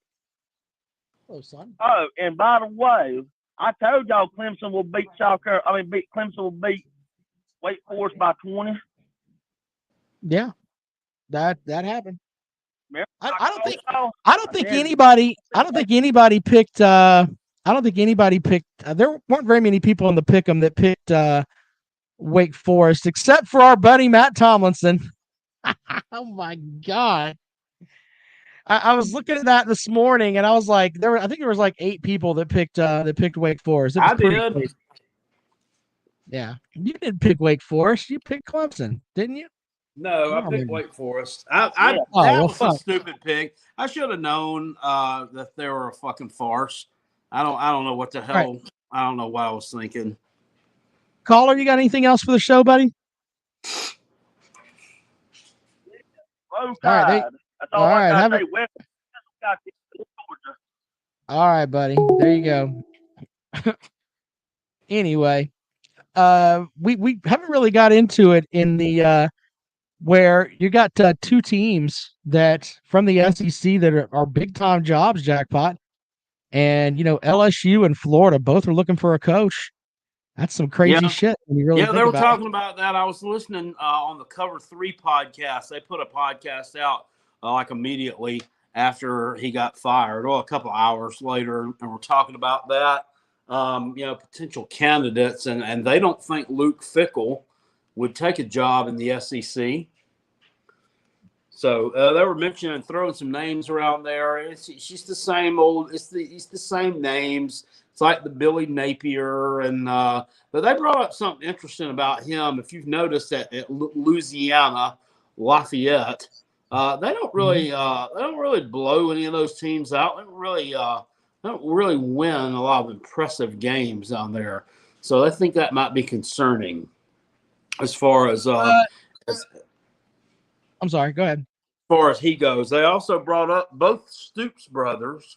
S4: Oh, son.
S14: Oh, and by the way, I told y'all Clemson will beat Clemson will beat Wake Forest by 20.
S4: Yeah. That happened. I don't think anybody picked there weren't very many people in the pick'em that picked Wake Forest except for our buddy Matt Tomlinson. Oh my God. I was looking at that this morning and I was like, I think there was like 8 people that picked Wake Forest.
S5: I did.
S4: Crazy. Yeah. You didn't pick Wake Forest, you picked Clemson, didn't you?
S5: No, I picked Wake Forest. That was a stupid pick. I should have known that they were a fucking farce. I don't know what the hell. Right. I don't know what I was thinking.
S4: Caller, you got anything else for the show, buddy?
S14: All right. That's all I got to say.
S4: All right, buddy. There you go. Anyway, we haven't really got into it in the where you got 2 teams that from the SEC that are big time jobs, Jackpot, and LSU and Florida both are looking for a coach. That's some crazy shit. When you really
S5: they were talking about that. I was listening on the Cover 3 podcast. They put a podcast out like immediately after he got fired, or a couple of hours later, and we're talking about that. Potential candidates, and they don't think Luke Fickell would take a job in the SEC. So they were mentioning throwing some names around there. It's just the same old. It's the same names. It's like the Billy Napier, and but they brought up something interesting about him. If you've noticed that at Louisiana Lafayette, they don't really blow any of those teams out. They don't really win a lot of impressive games down there. So I think that might be concerning as far as
S4: I'm sorry. Go ahead.
S5: as far as he goes. They also brought up both Stoops brothers,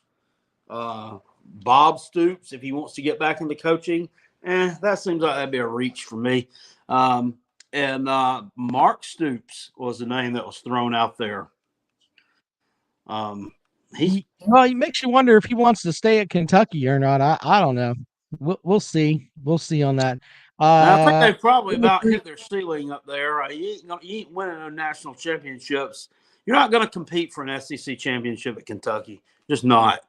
S5: Bob Stoops, if he wants to get back into coaching. That seems like that'd be a reach for me. And Mark Stoops was the name that was thrown out there.
S4: He makes you wonder if he wants to stay at Kentucky or not. I don't know. We'll see. We'll see on that.
S5: I think they probably about hit their ceiling up there. You ain't winning no national championships. You're not going to compete for an SEC championship at Kentucky. Just not.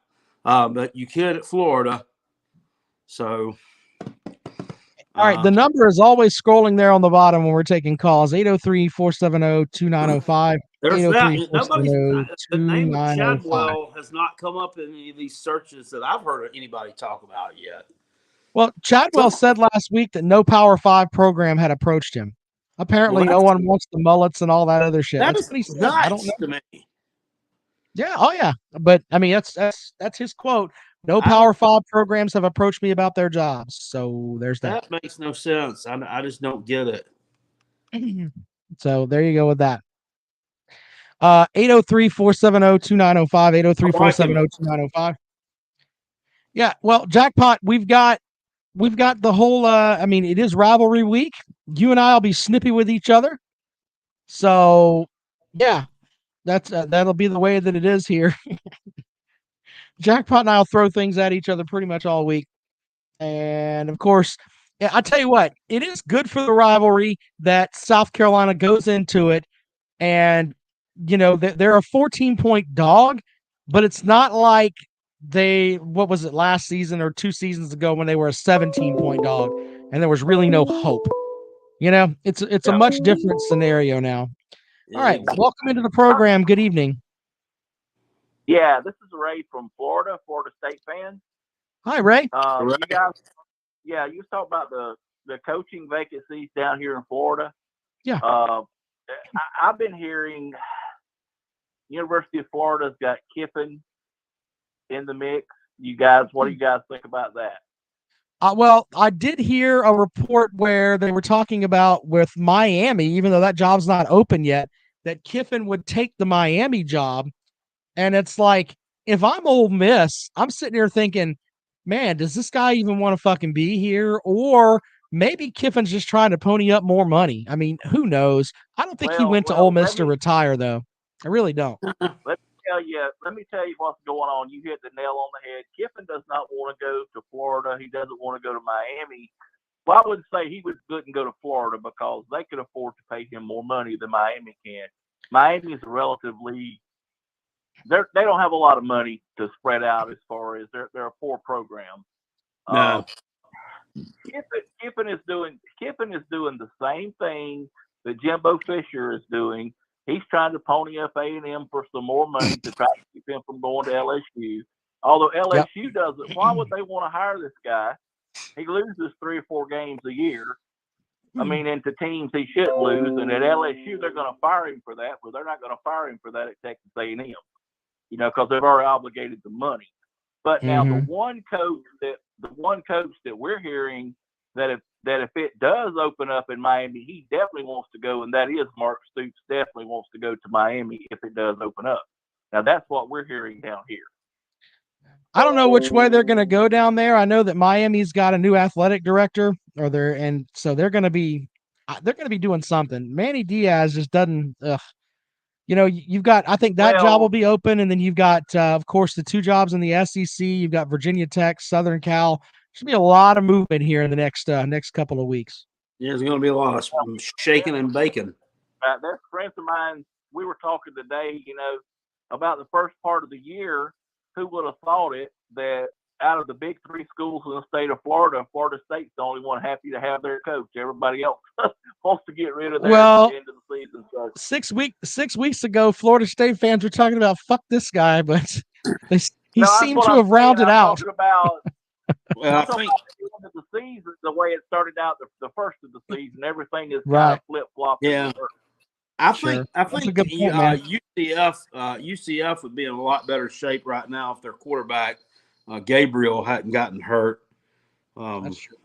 S5: But you could at Florida. So.
S4: All right. The number is always scrolling there on the bottom when we're taking calls. 803-470-2905.
S5: There's that. The name of
S4: 803-470-2905.
S5: Chadwell has not come up in any of these searches that I've heard anybody talk about yet.
S4: Well, Chadwell said last week that no Power 5 program had approached him. Apparently, no one wants the mullets and all that other shit.
S5: That
S4: That's
S5: is
S4: what he said.
S5: nice
S4: I don't know.
S5: to me.
S4: Yeah. Oh, yeah. But I mean, that's his quote. No Power 5 programs have approached me about their jobs. So there's that.
S5: That makes no sense. I just don't get it.
S4: So there you go with that. 803-470-2905. 803-470-2905. Yeah. Well, Jackpot, we've got the whole. I mean, it is rivalry week. You and I will be snippy with each other. So yeah, that'll be the way that it is here. Jackpot and I'll throw things at each other pretty much all week. And of course, yeah, I tell you what, it is good for the rivalry that South Carolina goes into it. And, they're a 14-point dog, but it's not like what was it, last season or 2 seasons ago when they were a 17-point dog and there was really no hope. It's a much different scenario now. All right. Welcome into the program. Good evening.
S14: Yeah, this is Ray from Florida State fan.
S4: Hi, Ray.
S14: You guys, you was talking about the coaching vacancies down here in Florida.
S4: Yeah.
S14: I've been hearing University of Florida's got Kiffin in the mix. What do you guys think about that?
S4: Well, I did hear a report where they were talking about with Miami, even though that job's not open yet, that Kiffin would take the Miami job. And it's like, if I'm Ole Miss, I'm sitting here thinking, man, does this guy even want to fucking be here? Or maybe Kiffin's just trying to pony up more money. I mean, who knows? I don't think he went to Ole Miss to retire, though. I really don't.
S14: Let me tell you what's going on. You hit the nail on the head. Kiffin does not want to go to Florida. He doesn't want to go to Miami. Well, I wouldn't say he couldn't go to Florida because they could afford to pay him more money than Miami can. Miami is relatively they don't have a lot of money to spread out as far as they're a poor program.
S5: No.
S14: Kiffin is doing the same thing that Jimbo Fisher is doing. He's trying to pony up A&M for some more money to try to keep him from going to LSU. Although LSU doesn't, why would they want to hire this guy? He loses 3 or 4 games a year. I mean, and to teams he should lose, and at LSU they're going to fire him for that, but they're not going to fire him for that at Texas A&M. Because they've already obligated the money. But now the one coach that we're hearing that if it does open up in Miami, he definitely wants to go, and that is Mark Stoops definitely wants to go to Miami if it does open up. Now that's what we're hearing down here.
S4: I don't know which way they're going to go down there. I know that Miami's got a new athletic director, so they're going to be doing something. Manny Diaz just doesn't. You've got, I think that job will be open. And then you've got, of course, the 2 jobs in the SEC. You've got Virginia Tech, Southern Cal. Should be a lot of movement here in the next couple of weeks.
S5: Yeah, there's going to be a lot of shaking and baking.
S14: There's friends of mine we were talking today, about the first part of the year. Who would have thought it that out of the big three schools in the state of Florida, Florida State's the only one happy to have their coach. Everybody else wants to get rid of theirs at the end of the season. So
S4: 6 weeks ago, Florida State fans were talking about fuck this guy, but he seemed to have rounded out.
S14: Talking about,
S5: Well, I
S14: I'm talking
S5: think
S14: about the end of the season, the way it started out, the first of the season, everything is kind
S4: Right.
S14: of flip flopped.
S5: Yeah. I
S4: Sure.
S5: think
S4: That's a good point, man.
S5: UCF would be in a lot better shape right now if their quarterback Gabriel hadn't gotten hurt.
S4: That's true.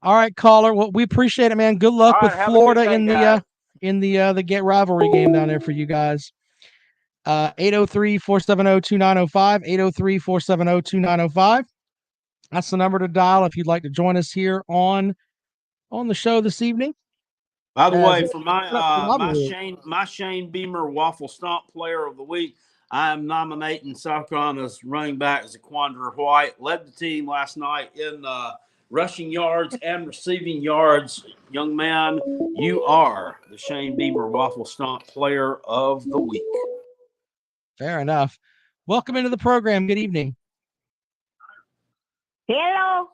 S4: All right, caller. Well, we appreciate it, man. Good luck
S14: All
S4: with
S14: right, have a
S4: Florida
S14: good day,
S4: in the Get rivalry game down there for you guys. 803-470-2905, 803-470-2905. That's the number to dial if you'd like to join us here on the show this evening.
S5: By the way,
S4: As-
S5: for my Shane Beamer Waffle Stomp Player of the Week, I am nominating South Carolina's running back Zaquandra White. Led the team last night in rushing yards and receiving yards. Young man, you are the Shane Beamer Waffle Stomp Player of the Week.
S4: Fair enough. Welcome into the program. Good evening.
S15: Hello.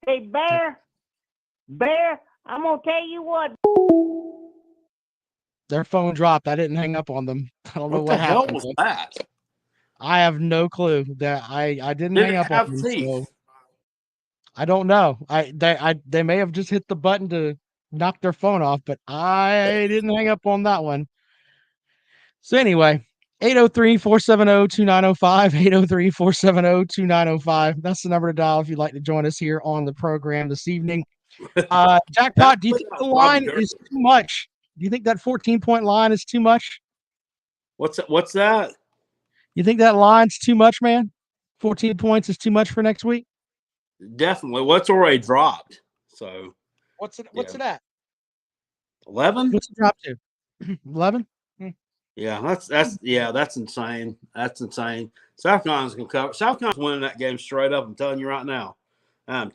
S15: Hey, Bear, I'm going to tell you what.
S4: Their phone dropped. I didn't hang up on them. I don't know
S5: What
S4: what
S5: the hell
S4: happened.
S5: was that?
S4: I have no clue. That I didn't
S5: Did
S4: hang
S5: it
S4: up
S5: have
S4: on them.
S5: teeth?
S4: So I don't know. They may have just hit the button to knock their phone off, but I didn't hang up on that one. So anyway, 803-470-2905, 803-470-2905. That's the number to dial if you'd like to join us here on the program this evening. Jackpot, do you think the line is too much? Do you think that 14-point line is too much?
S5: What's that?
S4: You think that line's too much, man? 14 points is too much for next week?
S5: Definitely. What's already dropped? So
S4: What's it at?
S5: 11?
S4: What's it dropped to? 11?
S5: Yeah, that's insane. That's insane. South Carolina's gonna cover. South Carolina's winning that game straight up. I'm telling you right now. I'm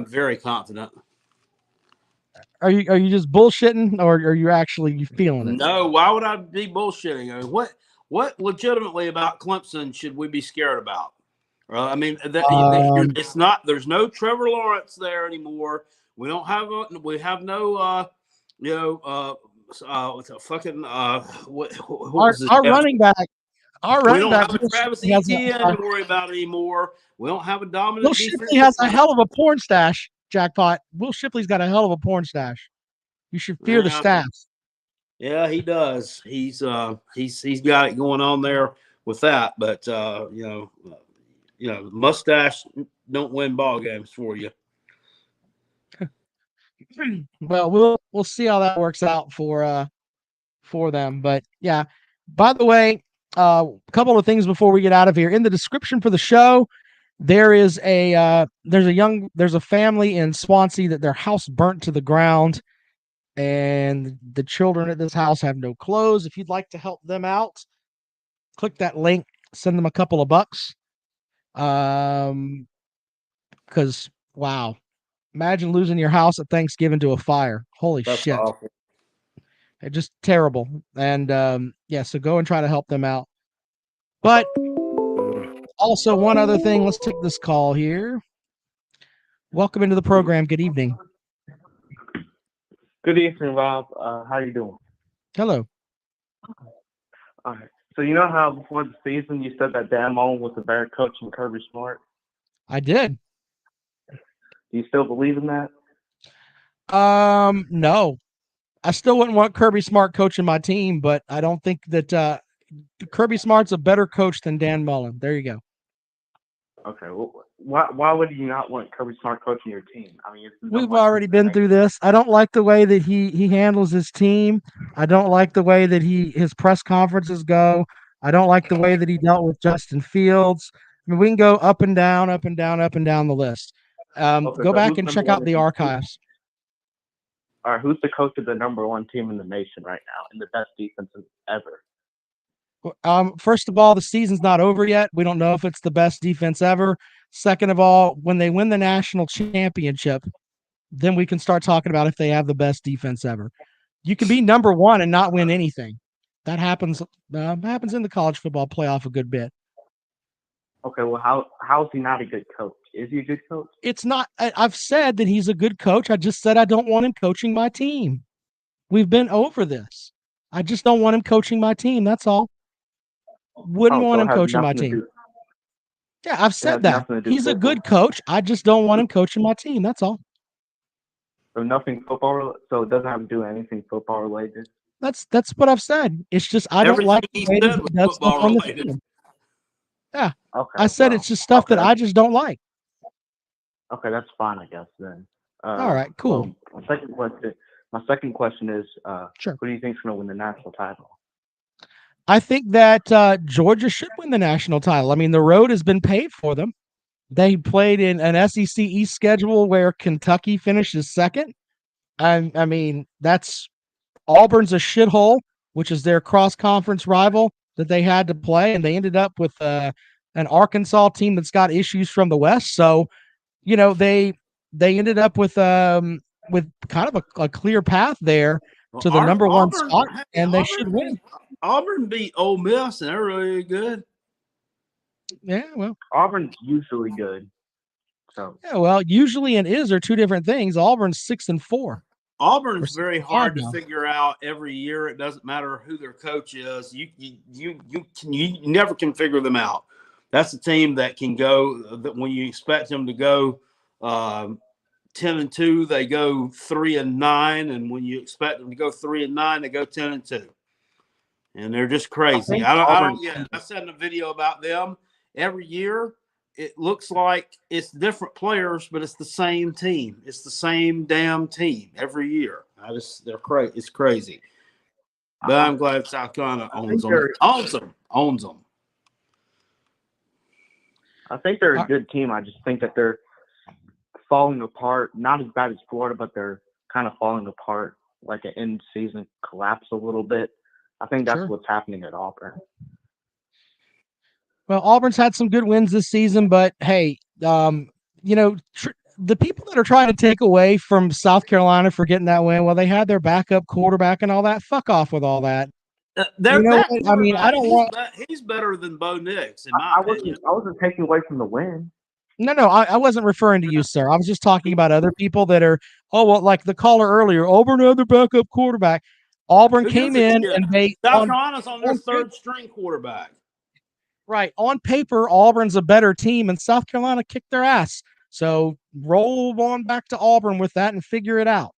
S5: very confident.
S4: Are you just bullshitting, or are you actually feeling it?
S5: No, why would I be bullshitting? I mean, what legitimately about Clemson should we be scared about? It's not. There's no Trevor Lawrence there anymore. We don't have. We have no. What's a fucking
S4: our running back. Our running back.
S5: We don't have a Travis Etienne to worry about anymore. We don't have a dominant.
S4: Will Shipley has a hell of a porn stash. Jackpot. Will Shipley's got a hell of a porn stash. You should fear the staffs.
S5: Yeah, he does. He's got it going on there with that. But mustache don't win ball games for you.
S4: Well, we'll see how that works out for them. But yeah. By the way, a couple of things before we get out of here. In the description for the show, there's a family in Swansea that their house burnt to the ground, and the children at this house have no clothes. If you'd like to help them out, click that link, send them a couple of bucks. Because wow, imagine losing your house at Thanksgiving to a fire. Holy shit.
S5: Awful.
S4: It's just terrible. And so go and try to help them out. But also, one other thing, let's take this call here. Welcome into the program. Good evening.
S16: Good evening, Rob. How you doing?
S4: Hello.
S16: All right. So you know how before the season you said that Dan Mullen was a better coach than Kirby Smart?
S4: I did.
S16: Do you still believe in that?
S4: No. I still wouldn't want Kirby Smart coaching my team, but I don't think that Kirby Smart's a better coach than Dan Mullen. There you go.
S16: Okay. Well, why would you not want Kirby Smart coaching your team? I mean,
S4: We've already been through this. I don't like the way that he handles his team. I don't like the way that his press conferences go. I don't like the way that he dealt with Justin Fields. I mean, we can go up and down, up and down, up and down the list. Go back and check out the archives.
S16: All right, who's the coach of the number one team in the nation right now and the best defense ever?
S4: First of all, the season's not over yet. We don't know if it's the best defense ever. Second of all, when they win the national championship, then we can start talking about if they have the best defense ever. You can be number one and not win anything. That happens in the college football playoff a good bit.
S16: Okay, well, how is he not a good coach? Is he a good coach?
S4: It's not. I've said that he's a good coach. I just said I don't want him coaching my team. We've been over this. I just don't want him coaching my team. That's all. Wouldn't want him coaching my team. Yeah, I've said that. He's a good coach. I just don't want him coaching my team. That's all.
S16: So nothing football. So it doesn't have to do anything football related.
S4: That's what I've said. It's just I don't like the way that he does stuff on the field. Yeah.
S16: Okay.
S4: I said it's just stuff that I just don't like.
S16: Okay, that's fine, I guess then.
S4: All right, cool.
S16: Well, my second question is,
S4: Sure.
S16: Who do you think's going to win the national title?
S4: I think that Georgia should win the national title. I mean, the road has been paid for them. They played in an SEC East schedule where Kentucky finishes second. I mean, that's Auburn's a shithole, which is their cross-conference rival that they had to play, and they ended up with an Arkansas team that's got issues from the West. So, you know, they ended up with kind of a clear path there to the number one spot, and they should win.
S5: Auburn beat Ole Miss, and they're really good.
S4: Yeah, well,
S16: Auburn's usually good. So
S4: yeah, well, usually and is are two different things. Auburn's 6-4.
S5: Auburn's very hard to figure out every year. It doesn't matter who their coach is. You never can figure them out. That's a team that can go that when you expect them to go 10-2, they go 3-9, and when you expect them to go 3-9, they go 10-2. And they're just crazy. I said in a video about them every year. It looks like it's different players, but it's the same team. It's the same damn team every year. They're crazy. It's crazy. But I'm glad South Carolina owns them.
S16: I think they're a good team. I just think that they're falling apart. Not as bad as Florida, but they're kind of falling apart. Like an end season collapse a little bit. I think that's what's happening at Auburn.
S4: Well, Auburn's had some good wins this season, but hey, you know, the people that are trying to take away from South Carolina for getting that win, well, they had their backup quarterback and all that. Fuck off with all that.
S5: I
S4: mean, I don't want.
S5: He's better than Bo Nix, in my opinion.
S16: I wasn't taking away from the win.
S4: No, I wasn't referring to you, sir. I was just talking about other people that are. Oh well, like the caller earlier. Auburn had their backup quarterback. Auburn came in and they.
S5: South Carolina's on their third string quarterback.
S4: Right. On paper, Auburn's a better team, and South Carolina kicked their ass. So roll on back to Auburn with that and figure it out.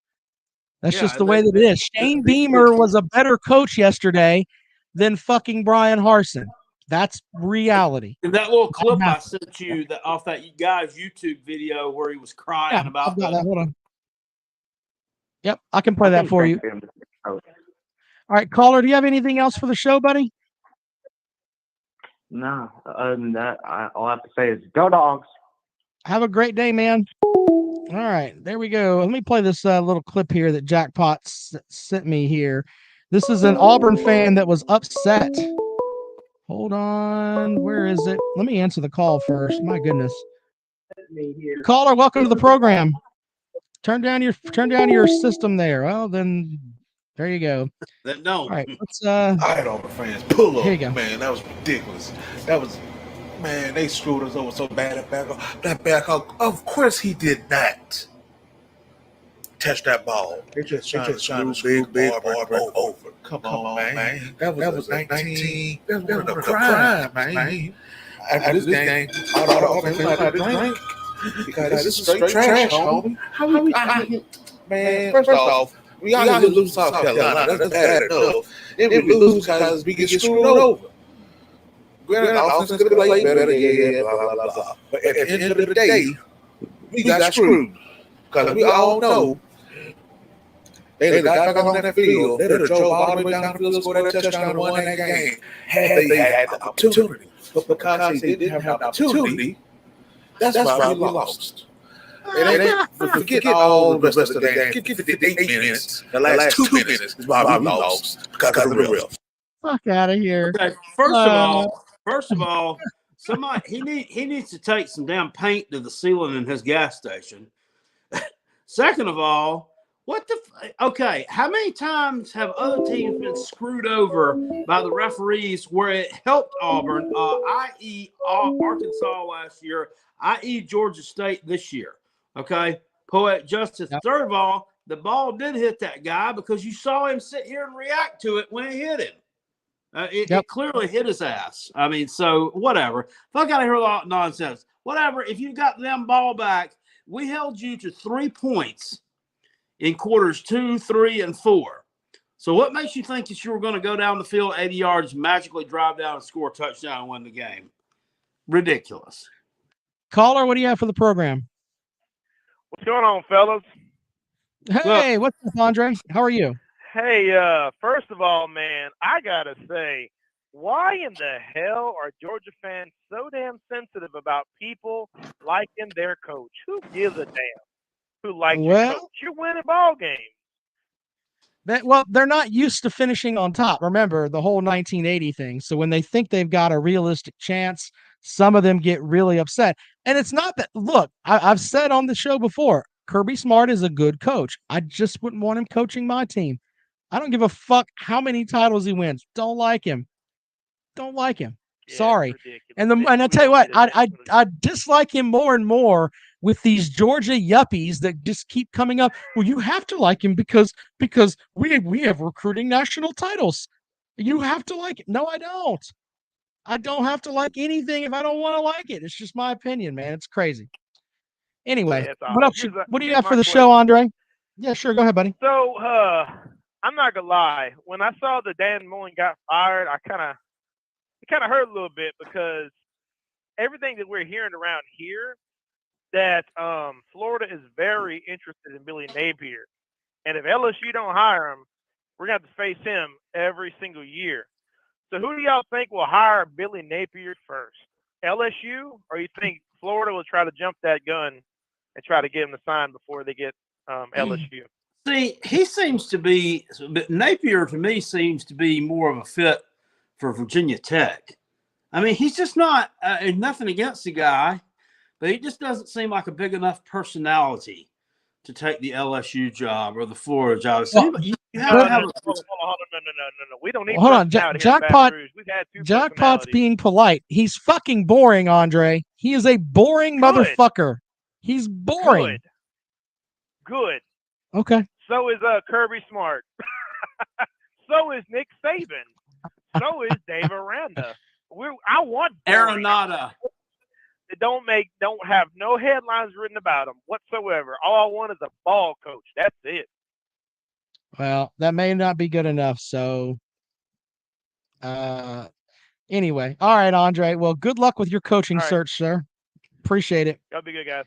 S4: That's just the way that it is. Shane Beamer was a better coach yesterday than fucking Brian Harsin. That's reality.
S5: And that little clip I sent you off that guy's YouTube video where he was crying about that.
S4: Hold on. Yep, I can play that for you. All right, caller, do you have anything else for the show, buddy?
S16: No, other than that, all I have to say is go Dogs.
S4: Have a great day, man. All right, there we go. Let me play this little clip here that Jackpot sent me here. This is an Auburn fan that was upset. Hold on. Where is it? Let me answer the call first. My goodness. Caller, welcome to the program. Turn down your system there. Well, then there you go.
S5: That don't.
S4: All right, let's
S17: I had Auburn fans pull up.
S4: Here you go.
S17: Man, that was ridiculous. Man, they screwed us over so bad at Backoff. Of course he did not touch that ball. They're just trying to screw big Auburn over. Come on, man. That was 19. That was a crime, man. After this game, all the Auburn fans had to drink. Because this is straight trash, homie. How we man, first off, we all lose South Carolina. That's bad enough. Then we lose because we get screwed over. Granted, the offense could have played better, blah, blah, blah, blah. But at the end of the day, we got screwed. Because we all know they'd have got back on that field. They'd have drove all the way down the field, scored that touchdown, and won that game had they had the opportunity. But because they didn't have the opportunity, that's why we lost. Forget all the rest of the game. Forget 58 minutes. The last 2 minutes is why we lost. Because of the real.
S4: Fuck out of here.
S5: Okay, first of all, somebody he needs to take some damn paint to the ceiling in his gas station. Second of all, Okay, how many times have other teams been screwed over by the referees where it helped Auburn, i.e. Arkansas last year, i.e. Georgia State this year? Okay, Poetic Justice. Yep. Third of all, the ball did hit that guy because you saw him sit here and react to it when it hit him. It clearly hit his ass. I mean, so whatever. Fuck out of here with all nonsense. Whatever. If you got them ball back, we held you to 3 points in quarters 2, 3, and 4. So what makes you think that you were going to go down the field 80 yards, magically drive down and score a touchdown and win the game? Ridiculous.
S4: Caller, what do you have for the program?
S8: What's going on, fellas?
S4: Hey, what's up, Andre? How are you?
S8: Hey, first of all, man, I gotta say, why in the hell are Georgia fans so damn sensitive about people liking their coach? Who gives a damn who likes your coach? You're winning ball games.
S4: They're not used to finishing on top. Remember the whole 1980 thing. So when they think they've got a realistic chance, some of them get really upset. And it's not that, look, I've said on the show before, Kirby Smart is a good coach. I just wouldn't want him coaching my team. I don't give a fuck how many titles he wins. Don't like him. Don't like him. Yeah, sorry. And I tell you what, I dislike him more and more with these Georgia yuppies that just keep coming up. Well, you have to like him because we have recruiting national titles. You have to like it. No, I don't. I don't have to like anything if I don't want to like it. It's just my opinion, man. It's crazy. Anyway, what do you have for the show, Andre? Yeah, sure. Go ahead, buddy.
S8: So, I'm not gonna lie. When I saw that Dan Mullen got fired, it kind of hurt a little bit because everything that we're hearing around here that Florida is very interested in Billy Napier, and if LSU don't hire him, we're gonna have to face him every single year. So, who do y'all think will hire Billy Napier first? LSU, or you think Florida will try to jump that gun and try to get him to sign before they get LSU?
S5: See, he seems to be, Napier to me seems to be more of a fit for Virginia Tech. I mean, he's just not, nothing against the guy, but he just doesn't seem like a big enough personality to take the LSU job or the Florida job. So you have to have
S8: no. We don't need
S4: hold on. Jackpot's being polite. He's fucking boring, Andre. He is a boring motherfucker. He's boring.
S8: Good.
S4: Okay.
S8: So is Kirby Smart. So is Nick Saban. So is Dave Aranda. I want
S5: Arenada.
S8: That don't have no headlines written about them whatsoever. All I want is a ball coach. That's it.
S4: Well, that may not be good enough. So, anyway, all right, Andre. Well, good luck with your coaching search, sir. Appreciate it.
S8: Y'all be good, guys.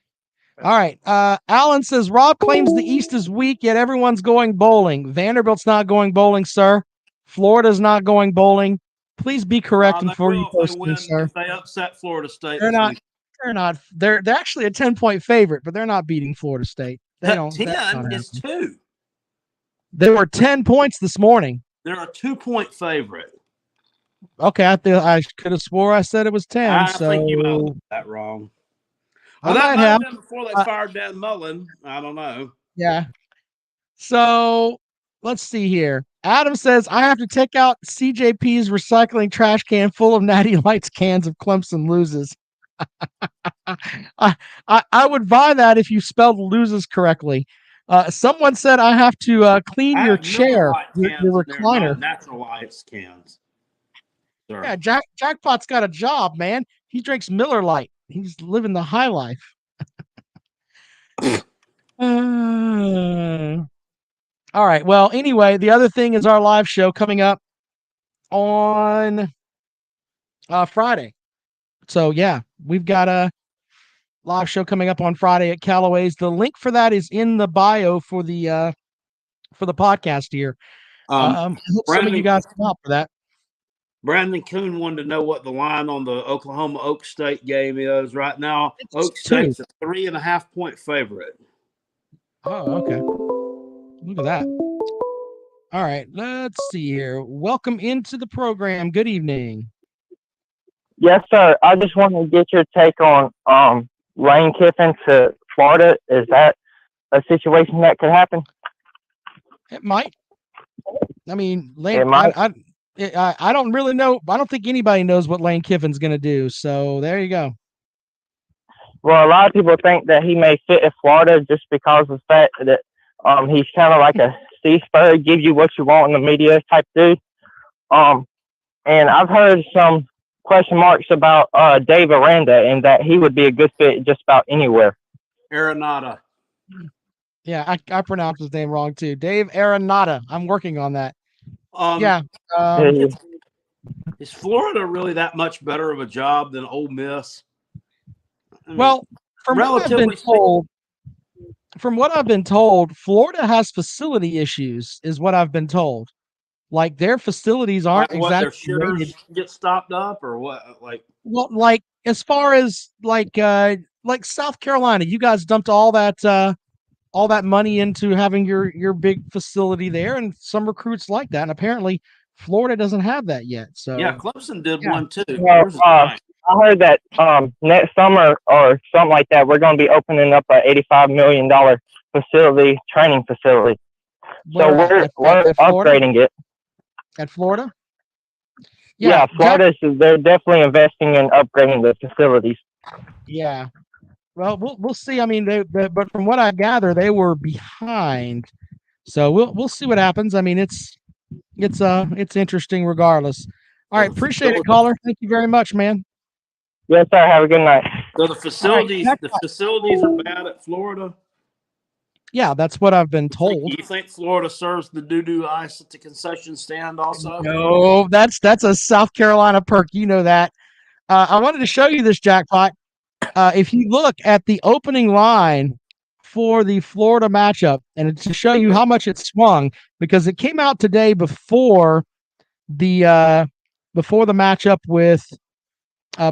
S4: All right. Alan says Rob claims the East is weak, yet everyone's going bowling. Vanderbilt's not going bowling, sir. Florida's not going bowling. Please be correct before you post this, sir.
S5: If they upset Florida State,
S4: they're not. They're not. They're actually a 10-point favorite, but they're not beating Florida State. They don't.
S5: 10 is 2.
S4: They were 10 points this morning.
S5: They're a 2-point favorite.
S4: Okay, I could have swore I said it was 10.
S5: I think you might have that wrong. Well, that might have been before they fired Dan Mullen. I don't know.
S4: Yeah. So let's see here. Adam says I have to take out CJP's recycling trash can full of Natty Lights cans if Clemson loses. I would buy that if you spelled loses correctly. Someone said I have to clean your chair, your recliner.
S5: Natural Lights cans. Sorry.
S4: Yeah, Jackpot's got a job, man. He drinks Miller Lite. He's living the high life. All right. Well, anyway, the other thing is our live show coming up on Friday. So, yeah, we've got a live show coming up on Friday at Calloway's. The link for that is in the bio for the podcast here. I hope some of you guys come out for that.
S5: Brandon Kuhn wanted to know what the line on the Oklahoma Oak State game is right now. Oak State's a 3.5-point favorite.
S4: Oh, okay. Look at that. All right, let's see here. Welcome into the program. Good evening.
S18: Yes, sir. I just want to get your take on Lane Kiffin to Florida. Is that a situation that could happen?
S4: It might. I mean, Lane.
S18: It might.
S4: I don't really know. I don't think anybody knows what Lane Kiffin's going to do. So there you go.
S18: Well, a lot of people think that he may fit in Florida just because of the fact that he's kind of like a Steve Spurrier, give you what you want in the media type dude. And I've heard some question marks about Dave Aranda and that he would be a good fit just about anywhere.
S5: Arenado.
S4: Yeah, I pronounced his name wrong too. Dave Arenado. I'm working on that.
S5: Is Florida really that much better of a job than Ole Miss? I mean,
S4: well, from what I've been told, Florida has facility issues, is what I've been told. Like their facilities aren't
S5: what, their
S4: exactly
S5: shitters
S4: rated.
S5: get stopped up or what? Like,
S4: Well, like as far as like South Carolina, you guys dumped all that money into having your big facility there, and some recruits like that. And apparently, Florida doesn't have that yet. So
S5: yeah, Clemson did one too.
S18: Well, I heard that next summer or something like that, we're going to be opening up a $85 million training facility. So we're upgrading it.
S4: At Florida?
S18: Yeah, Florida, they're definitely investing in upgrading the facilities.
S4: Yeah. Well, we'll see. I mean, but from what I gather, they were behind. So we'll see what happens. I mean, it's interesting regardless. All right, appreciate it, caller. Thank you very much, man.
S18: Yes, sir. Have a good night.
S5: So the facilities are bad at Florida.
S4: Yeah, that's what I've been told.
S5: Do you think Florida serves the doo-doo ice at the concession stand also?
S4: No, that's a South Carolina perk. You know that. I wanted to show you this, Jackpot. If you look at the opening line for the Florida matchup, and to show you how much it swung, because it came out today before the matchup with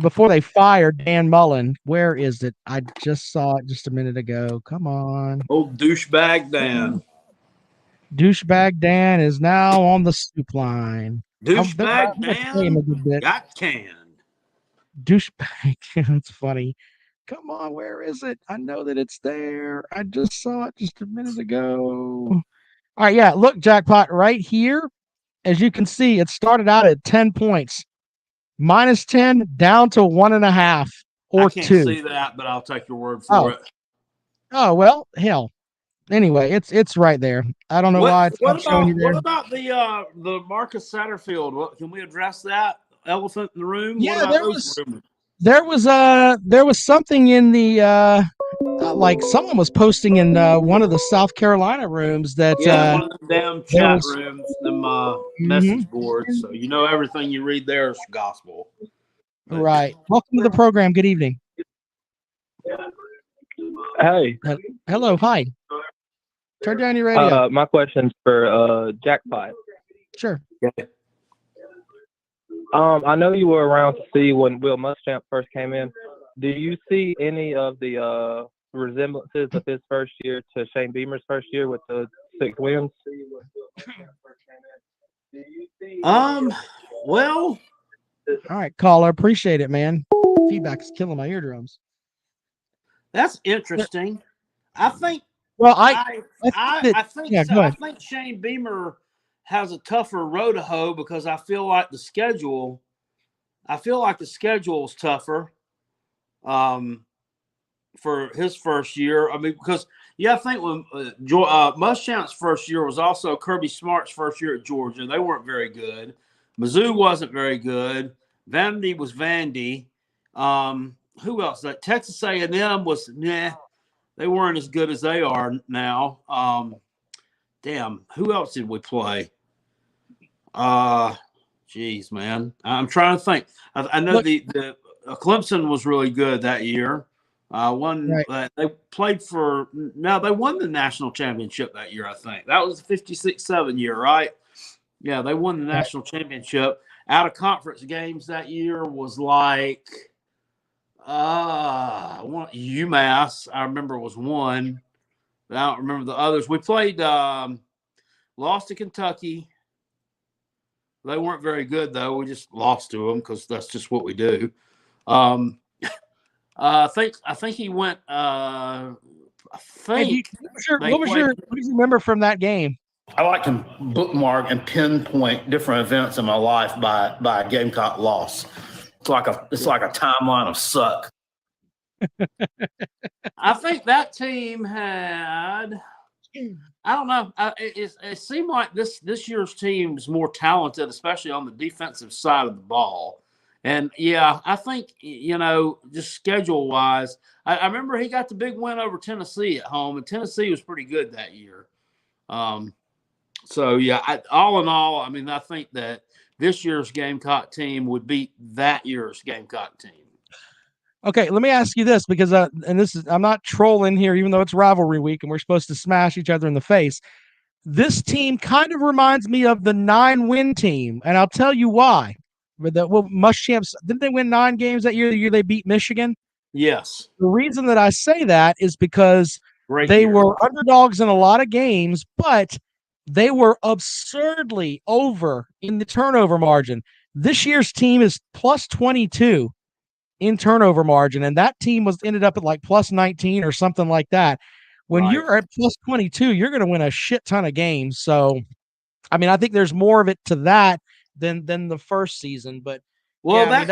S4: before they fired Dan Mullen. Where is it? I just saw it just a minute ago. Come on.
S5: Old douchebag Dan.
S4: Douchebag Dan is now on the soup line.
S5: Douchebag Dan got canned.
S4: Douchebag. That's funny. Come on, where is it? I know that it's there. I just saw it just a minute ago. All right, yeah. Look, Jackpot, right here. As you can see, it started out at 10 points. Minus 10 down to 1.5 or
S5: I can't
S4: 2.
S5: see that, but I'll take your word for it.
S4: Oh, well, hell. Anyway, it's right there. I don't know why it's not showing you there.
S5: What about the Marcus Satterfield? Can we address that elephant in the room?
S4: Yeah,
S5: what about those rumors?
S4: There was something in the like someone was posting in one of the South Carolina rooms that
S5: one of them damn chat rooms, them message boards. So you know everything you read there is gospel.
S4: Right. Welcome to the program. Good evening.
S19: Hey.
S4: Hello. Hi. Turn down your radio.
S19: My question's for Jackpot.
S4: Sure.
S19: I know you were around to see when Will Muschamp first came in. Do you see any of the resemblances of his first year to Shane Beamer's first year with the 6 wins?
S5: Well.
S4: All right, caller. Appreciate it, man. Feedback is killing my eardrums.
S5: That's interesting. I think.
S4: Well,
S5: I think
S4: yeah,
S5: so.
S4: go
S5: I
S4: ahead.
S5: think Shane Beamer has a tougher road to hoe because I feel like the schedule is tougher for his first year. I mean, because I think when Muschamp's first year was also Kirby Smart's first year at Georgia. They weren't very good. Mizzou wasn't very good. Vandy was Vandy. Who else? Like Texas A&M was they weren't as good as they are now. Damn, who else did we play? Geez, man, I'm trying to think. I know the Clemson was really good that year. They played they won the national championship that year. I think that was the 56-7 year, right? Yeah, they won the national championship. Out of conference games that year was like UMass. I remember was one, but I don't remember the others. We played lost to Kentucky. They weren't very good though. We just lost to them because that's just what we do. I think he went. I think.
S4: What do you remember from that game?
S20: I like to bookmark and pinpoint different events in my life by a Gamecock loss. It's like a timeline of suck.
S5: I think that team had. I don't know. It seemed like this year's team is more talented, especially on the defensive side of the ball. And yeah, I think just schedule wise, I remember he got the big win over Tennessee at home, and Tennessee was pretty good that year. So yeah, all in all, I mean, I think that this year's Gamecock team would beat that year's Gamecock team.
S4: Okay, let me ask you this, because I'm not trolling here, even though it's rivalry week and we're supposed to smash each other in the face. This team kind of reminds me of the 9-win team, and I'll tell you why. Muschamps, didn't they win 9 games that year? The year they beat Michigan.
S5: Yes.
S4: The reason that I say that is because they were underdogs in a lot of games, but they were absurdly over in the turnover margin. This year's team is plus 22 in turnover margin, and that team ended up at like plus 19 or something like that. When you're at plus 22, you're going to win a shit ton of games. So, I mean, I think there's more of it to that than the first season. But
S5: well,
S4: yeah,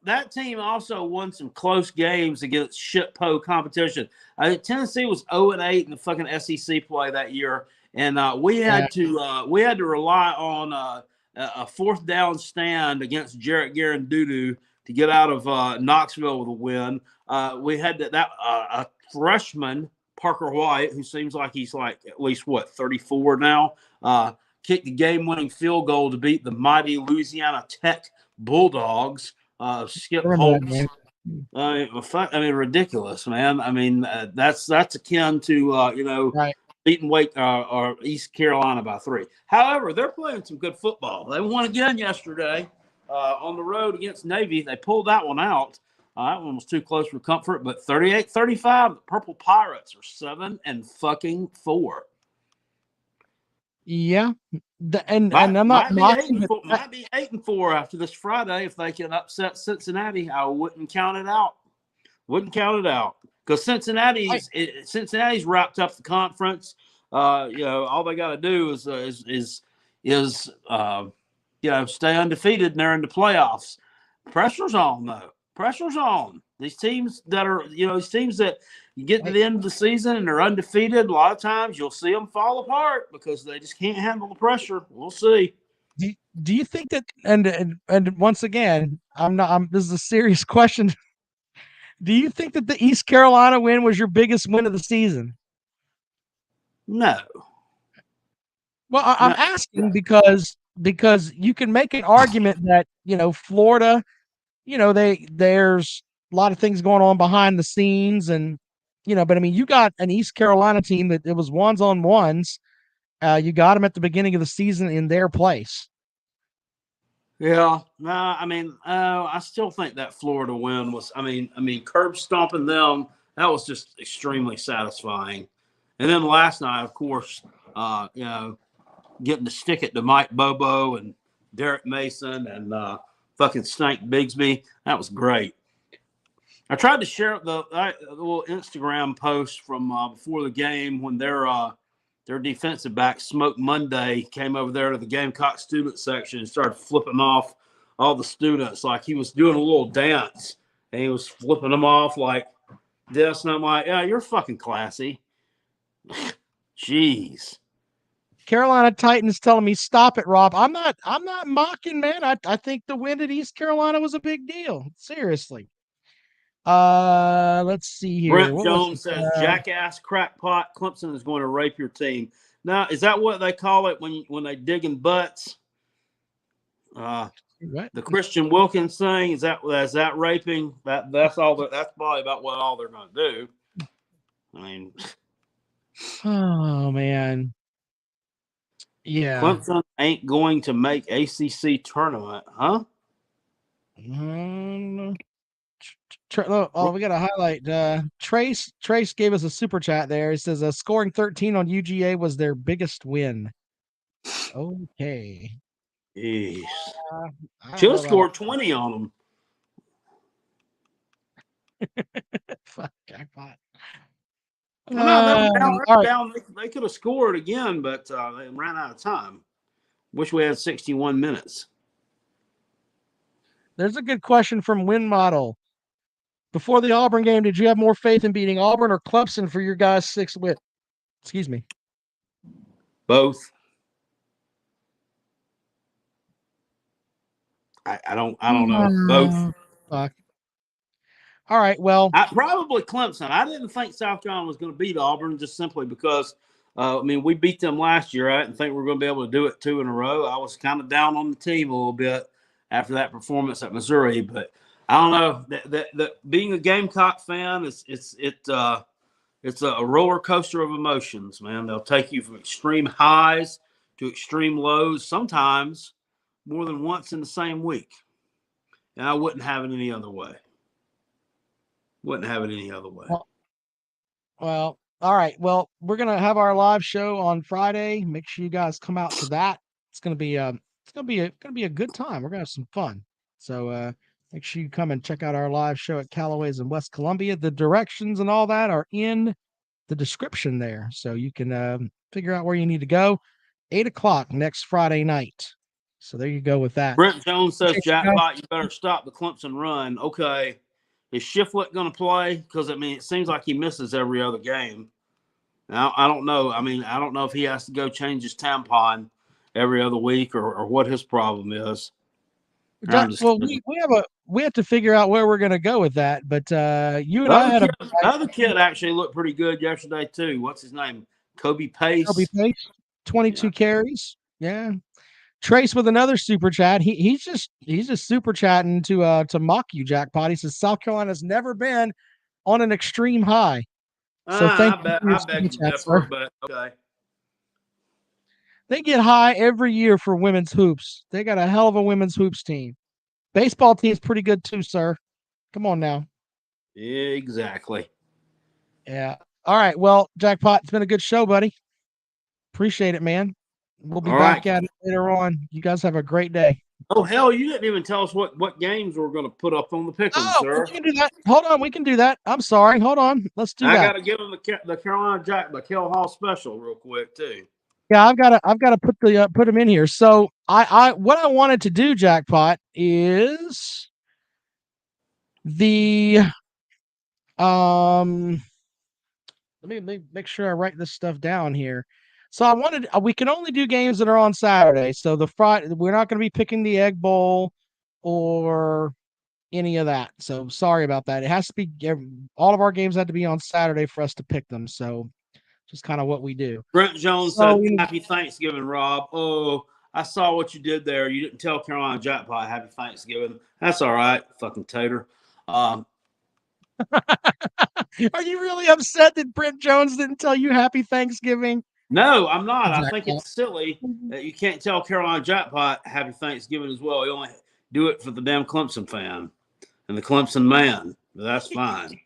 S5: that team also won some close games against shitpo competition. I think Tennessee was 0-8 in the fucking SEC play that year, and we had to rely on a fourth down stand against Jarrett Guarandudu to get out of Knoxville with a win. We had a freshman, Parker White, who seems like he's like at least 34 now, kicked the game-winning field goal to beat the mighty Louisiana Tech Bulldogs. Skip Holtz. I mean, ridiculous, man. I mean, that's akin to beating Wake or East Carolina by 3. However, they're playing some good football. They won again yesterday on the road against Navy. They pulled that one out. That one was too close for comfort, but 38-35. The Purple Pirates are 7-4.
S4: Yeah, and I'm not mocking.
S5: Might be 8-4 after this Friday if they can upset Cincinnati. I wouldn't count it out. Because Cincinnati's wrapped up the conference. All they got to do is stay undefeated, and they're in the playoffs. Pressure's on though. Pressure's on. These teams that you get to the end of the season and they're undefeated, a lot of times you'll see them fall apart because they just can't handle the pressure. We'll see.
S4: Do you think that, and once again, this is a serious question. Do you think that the East Carolina win was your biggest win of the season?
S5: No.
S4: Well, I'm asking because you can make an argument that, Florida, there's a lot of things going on behind the scenes, and but I mean, you got an East Carolina team that it was ones-on-ones. You got them at the beginning of the season in their place.
S5: Yeah, no, I mean, I still think that Florida win was. I mean, curb stomping them, that was just extremely satisfying. And then last night, of course, getting to stick it to Mike Bobo and Derek Mason and fucking Stank Bigsby, that was great. I tried to share the little Instagram post from before the game when their defensive back, Smoke Monday, came over there to the Gamecock student section and started flipping off all the students like he was doing a little dance, and he was flipping them off like this. And I'm like, yeah, you're fucking classy. Jeez.
S4: Carolina Titans telling me, stop it, Rob. I'm not mocking, man. I think the win at East Carolina was a big deal. Seriously. Let's see here.
S5: Brent Jones says, jackass crackpot, Clemson is going to rape your team. Now, is that what they call it when they dig in butts? The Christian Wilkins thing, is that raping? That's probably about what all they're going to do. I mean,
S4: oh man, yeah.
S5: Clemson ain't going to make ACC tournament, huh?
S4: We got a highlight. Trace gave us a super chat there. He says scoring 13 on UGA was their biggest win. Okay.
S5: Jeez. She'll score 20 on them.
S4: Fuck, Jackpot.
S5: Well, no, they were down.
S4: All right.
S5: Down. They could have scored again, but they ran out of time. Wish we had 61 minutes.
S4: There's a good question from Win Model. Before the Auburn game, did you have more faith in beating Auburn or Clemson for your guys' 6th win? Excuse me.
S5: Both. I don't know. Both.
S4: Fuck. All right. Well,
S5: probably Clemson. I didn't think South Carolina was going to beat Auburn just simply because, we beat them last year. I didn't think we were going to be able to do it 2 in a row. I was kind of down on the team a little bit after that performance at Missouri, but I don't know. That being a Gamecock fan, it's a roller coaster of emotions, man. They'll take you from extreme highs to extreme lows, sometimes more than once in the same week. And I wouldn't have it any other way.
S4: Well, all right. Well, we're gonna have our live show on Friday. Make sure you guys come out to that. It's gonna be a good time. We're gonna have some fun. So make sure you come and check out our live show at Calloway's in West Columbia. The directions and all that are in the description there, so you can figure out where you need to go. 8:00 next Friday night. So there you go with that.
S5: Brent Jones says, Jackpot, you better stop the Clemson run. Okay. Is Shiflett going to play? Because, it seems like he misses every other game. Now, I don't know. I don't know if he has to go change his tampon every other week or what his problem is.
S4: Well, we have to figure out where we're going to go with that. But you and I had
S5: the other kid actually looked pretty good yesterday, too. What's his name? Kobe Pace.
S4: 22 carries. Yeah. Trace with another super chat. He's just super chatting to mock you, Jackpot. He says South Carolina's never been on an extreme high. So thank you for your super chat, sir.
S5: But okay.
S4: They get high every year for women's hoops. They got a hell of a women's hoops team. Baseball team's pretty good too, sir. Come on now.
S5: Yeah, exactly.
S4: Yeah. All right. Well, Jackpot, it's been a good show, buddy. Appreciate it, man. We'll be back at it later on. You guys have a great day.
S5: Oh, hell, you didn't even tell us what games we're going to put up on the pick'em, sir.
S4: We can do that. Hold on. We can do that. I'm sorry. Hold on. Let's do that.
S5: I got to give them the Carolina the Kell Hall special real quick, too.
S4: Yeah, I've got to put them in here. So what I wanted to do, Jackpot, is the let me make sure I write this stuff down here. So we can only do games that are on Saturday. So we're not going to be picking the Egg Bowl or any of that. So sorry about that. It has to be all of our games had to be on Saturday for us to pick them. So just kind of what we do.
S5: Brent Jones said, Happy Thanksgiving, Rob. Oh, I saw what you did there. You didn't tell Carolina Jackpot Happy Thanksgiving. That's all right, fucking tater.
S4: Are you really upset that Brent Jones didn't tell you Happy Thanksgiving?
S5: No, I'm not. I think it's silly that you can't tell Carolina Jackpot Happy Thanksgiving as well. You only do it for the damn Clemson fan and the Clemson man. But that's fine.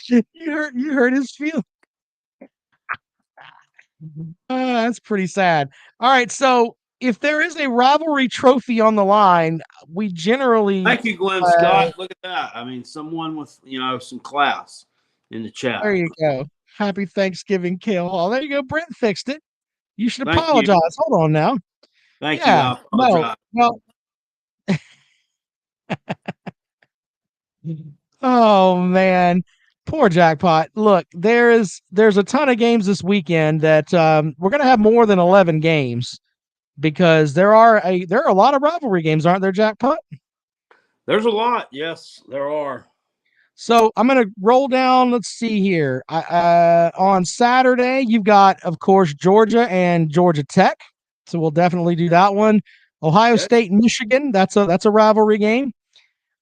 S4: You hurt his feelings. That's pretty sad. All right, so if there is a rivalry trophy on the line, we generally
S5: thank you, Glenn Scott. Look at that. Someone with some class in the chat.
S4: There you go. Happy Thanksgiving, Kale Hall. There you go. Brent fixed it. You should apologize. Hold on now.
S5: Thank you. I apologize.
S4: No. Oh man, poor Jackpot. Look, there's a ton of games this weekend that we're gonna have more than 11 games because there are a lot of rivalry games, aren't there, Jackpot?
S5: There's a lot. Yes, there are.
S4: So I'm going to roll down. Let's see here. On Saturday, you've got, of course, Georgia and Georgia Tech. So we'll definitely do that one. Ohio State and Michigan. That's a rivalry game.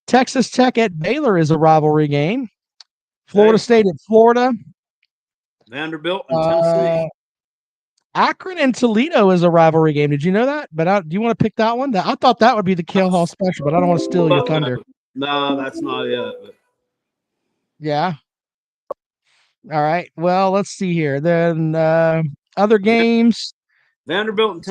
S4: Texas Tech at Baylor is a rivalry game. Florida State at Florida.
S5: Vanderbilt and Tennessee.
S4: Akron and Toledo is a rivalry game. Did you know that? But do you want to pick that one? I thought that would be the Kale Hall special, but I don't want to steal your thunder.
S5: No, that's not it.
S4: Yeah. All right. Well, let's see here. Then other games.
S5: Vanderbilt and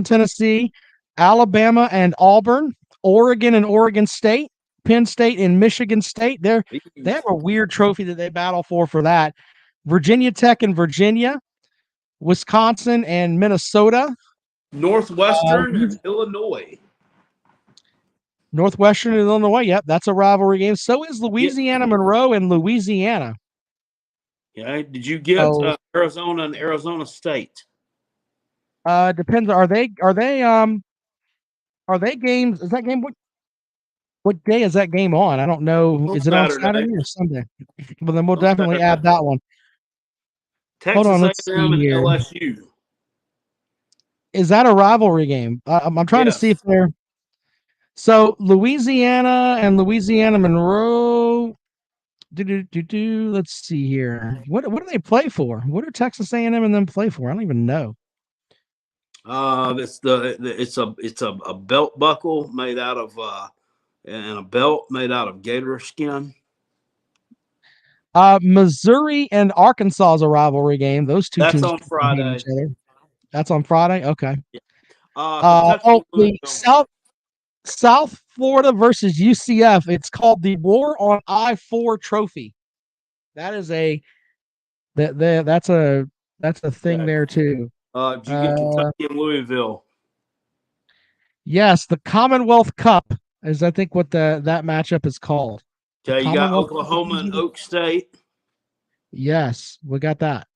S5: Tennessee.
S4: Alabama and Auburn, Oregon and Oregon State, Penn State and Michigan State. They have a weird trophy that they battle for that. Virginia Tech and Virginia, Wisconsin and Minnesota,
S5: Northwestern and Illinois.
S4: Northwestern and Illinois. Yep, that's a rivalry game. So is Louisiana Monroe and Louisiana.
S5: Yeah, did you get Arizona and Arizona State?
S4: Depends. Are they games? Is that game what day is that game on? I don't know. Is it on Saturday or Sunday? Well, then we'll definitely add that one.
S5: Texas
S4: Hold on, let's
S5: A&M
S4: see here.
S5: and LSU.
S4: Is that a rivalry game? I'm trying to see if they're. So Louisiana and Louisiana Monroe. Let's see here. What do they play for? What do Texas A&M and them play for? I don't even know.
S5: It's a belt buckle made out of and a belt made out of gator skin.
S4: Missouri and Arkansas is a rivalry game. Those two teams.
S5: That's on Friday.
S4: Each other. That's on Friday. Okay.
S5: The
S4: South Florida versus UCF. It's called the War on I-4 Trophy. That is that's a thing there too.
S5: Did you get Kentucky and Louisville?
S4: Yes, the Commonwealth Cup is I think what that matchup is called.
S5: Okay, you got Oklahoma and Oak State.
S4: Yes, we got that.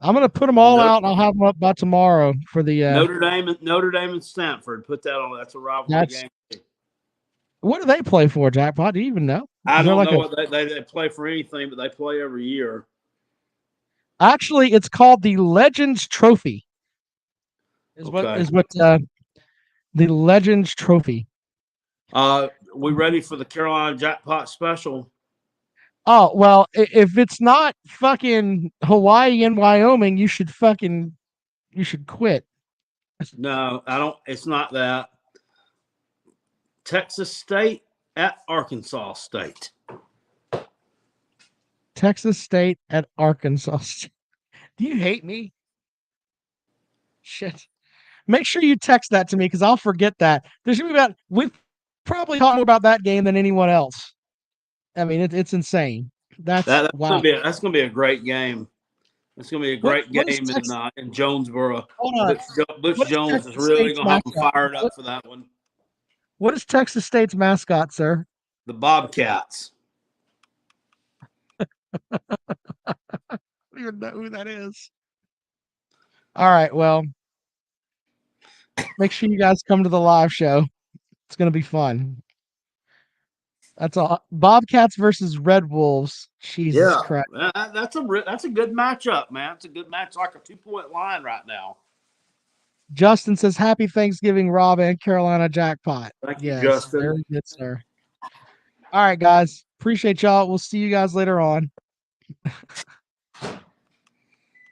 S4: I'm gonna put them all out, and I'll have them up by tomorrow for the
S5: Notre Dame and Stanford. Put that on. That's a rivalry game.
S4: What do they play for, Jackpot? Do you even know?
S5: I don't know what they play for anything, but they play every year.
S4: Actually, it's called the Legends Trophy. What the Legends Trophy.
S5: We ready for the Carolina Jackpot special?
S4: Oh, well, if it's not fucking Hawaii and Wyoming, you should quit.
S5: No, I don't. It's not that. Texas State at Arkansas State.
S4: Texas State at Arkansas State. Do you hate me? Shit. Make sure you text that to me because I'll forget that. We've probably talked more about that game than anyone else. I mean, it's insane. That's wow.
S5: Gonna be a great game. It's gonna be a great game in Jonesboro.
S4: Hold on.
S5: Butch Jones is really gonna have them fired up for that one.
S4: What is Texas State's mascot, sir?
S5: The Bobcats.
S4: I don't even know who that is. All right, well, make sure you guys come to the live show. It's going to be fun. That's all. Bobcats versus Red Wolves. Jesus Christ.
S5: That's a good matchup, man. It's a good match, like a 2-point line right now.
S4: Justin says, "Happy Thanksgiving, Rob and Carolina Jackpot."
S5: Thank you, Justin.
S4: Very good, sir. All right, guys. Appreciate y'all. We'll see you guys later on.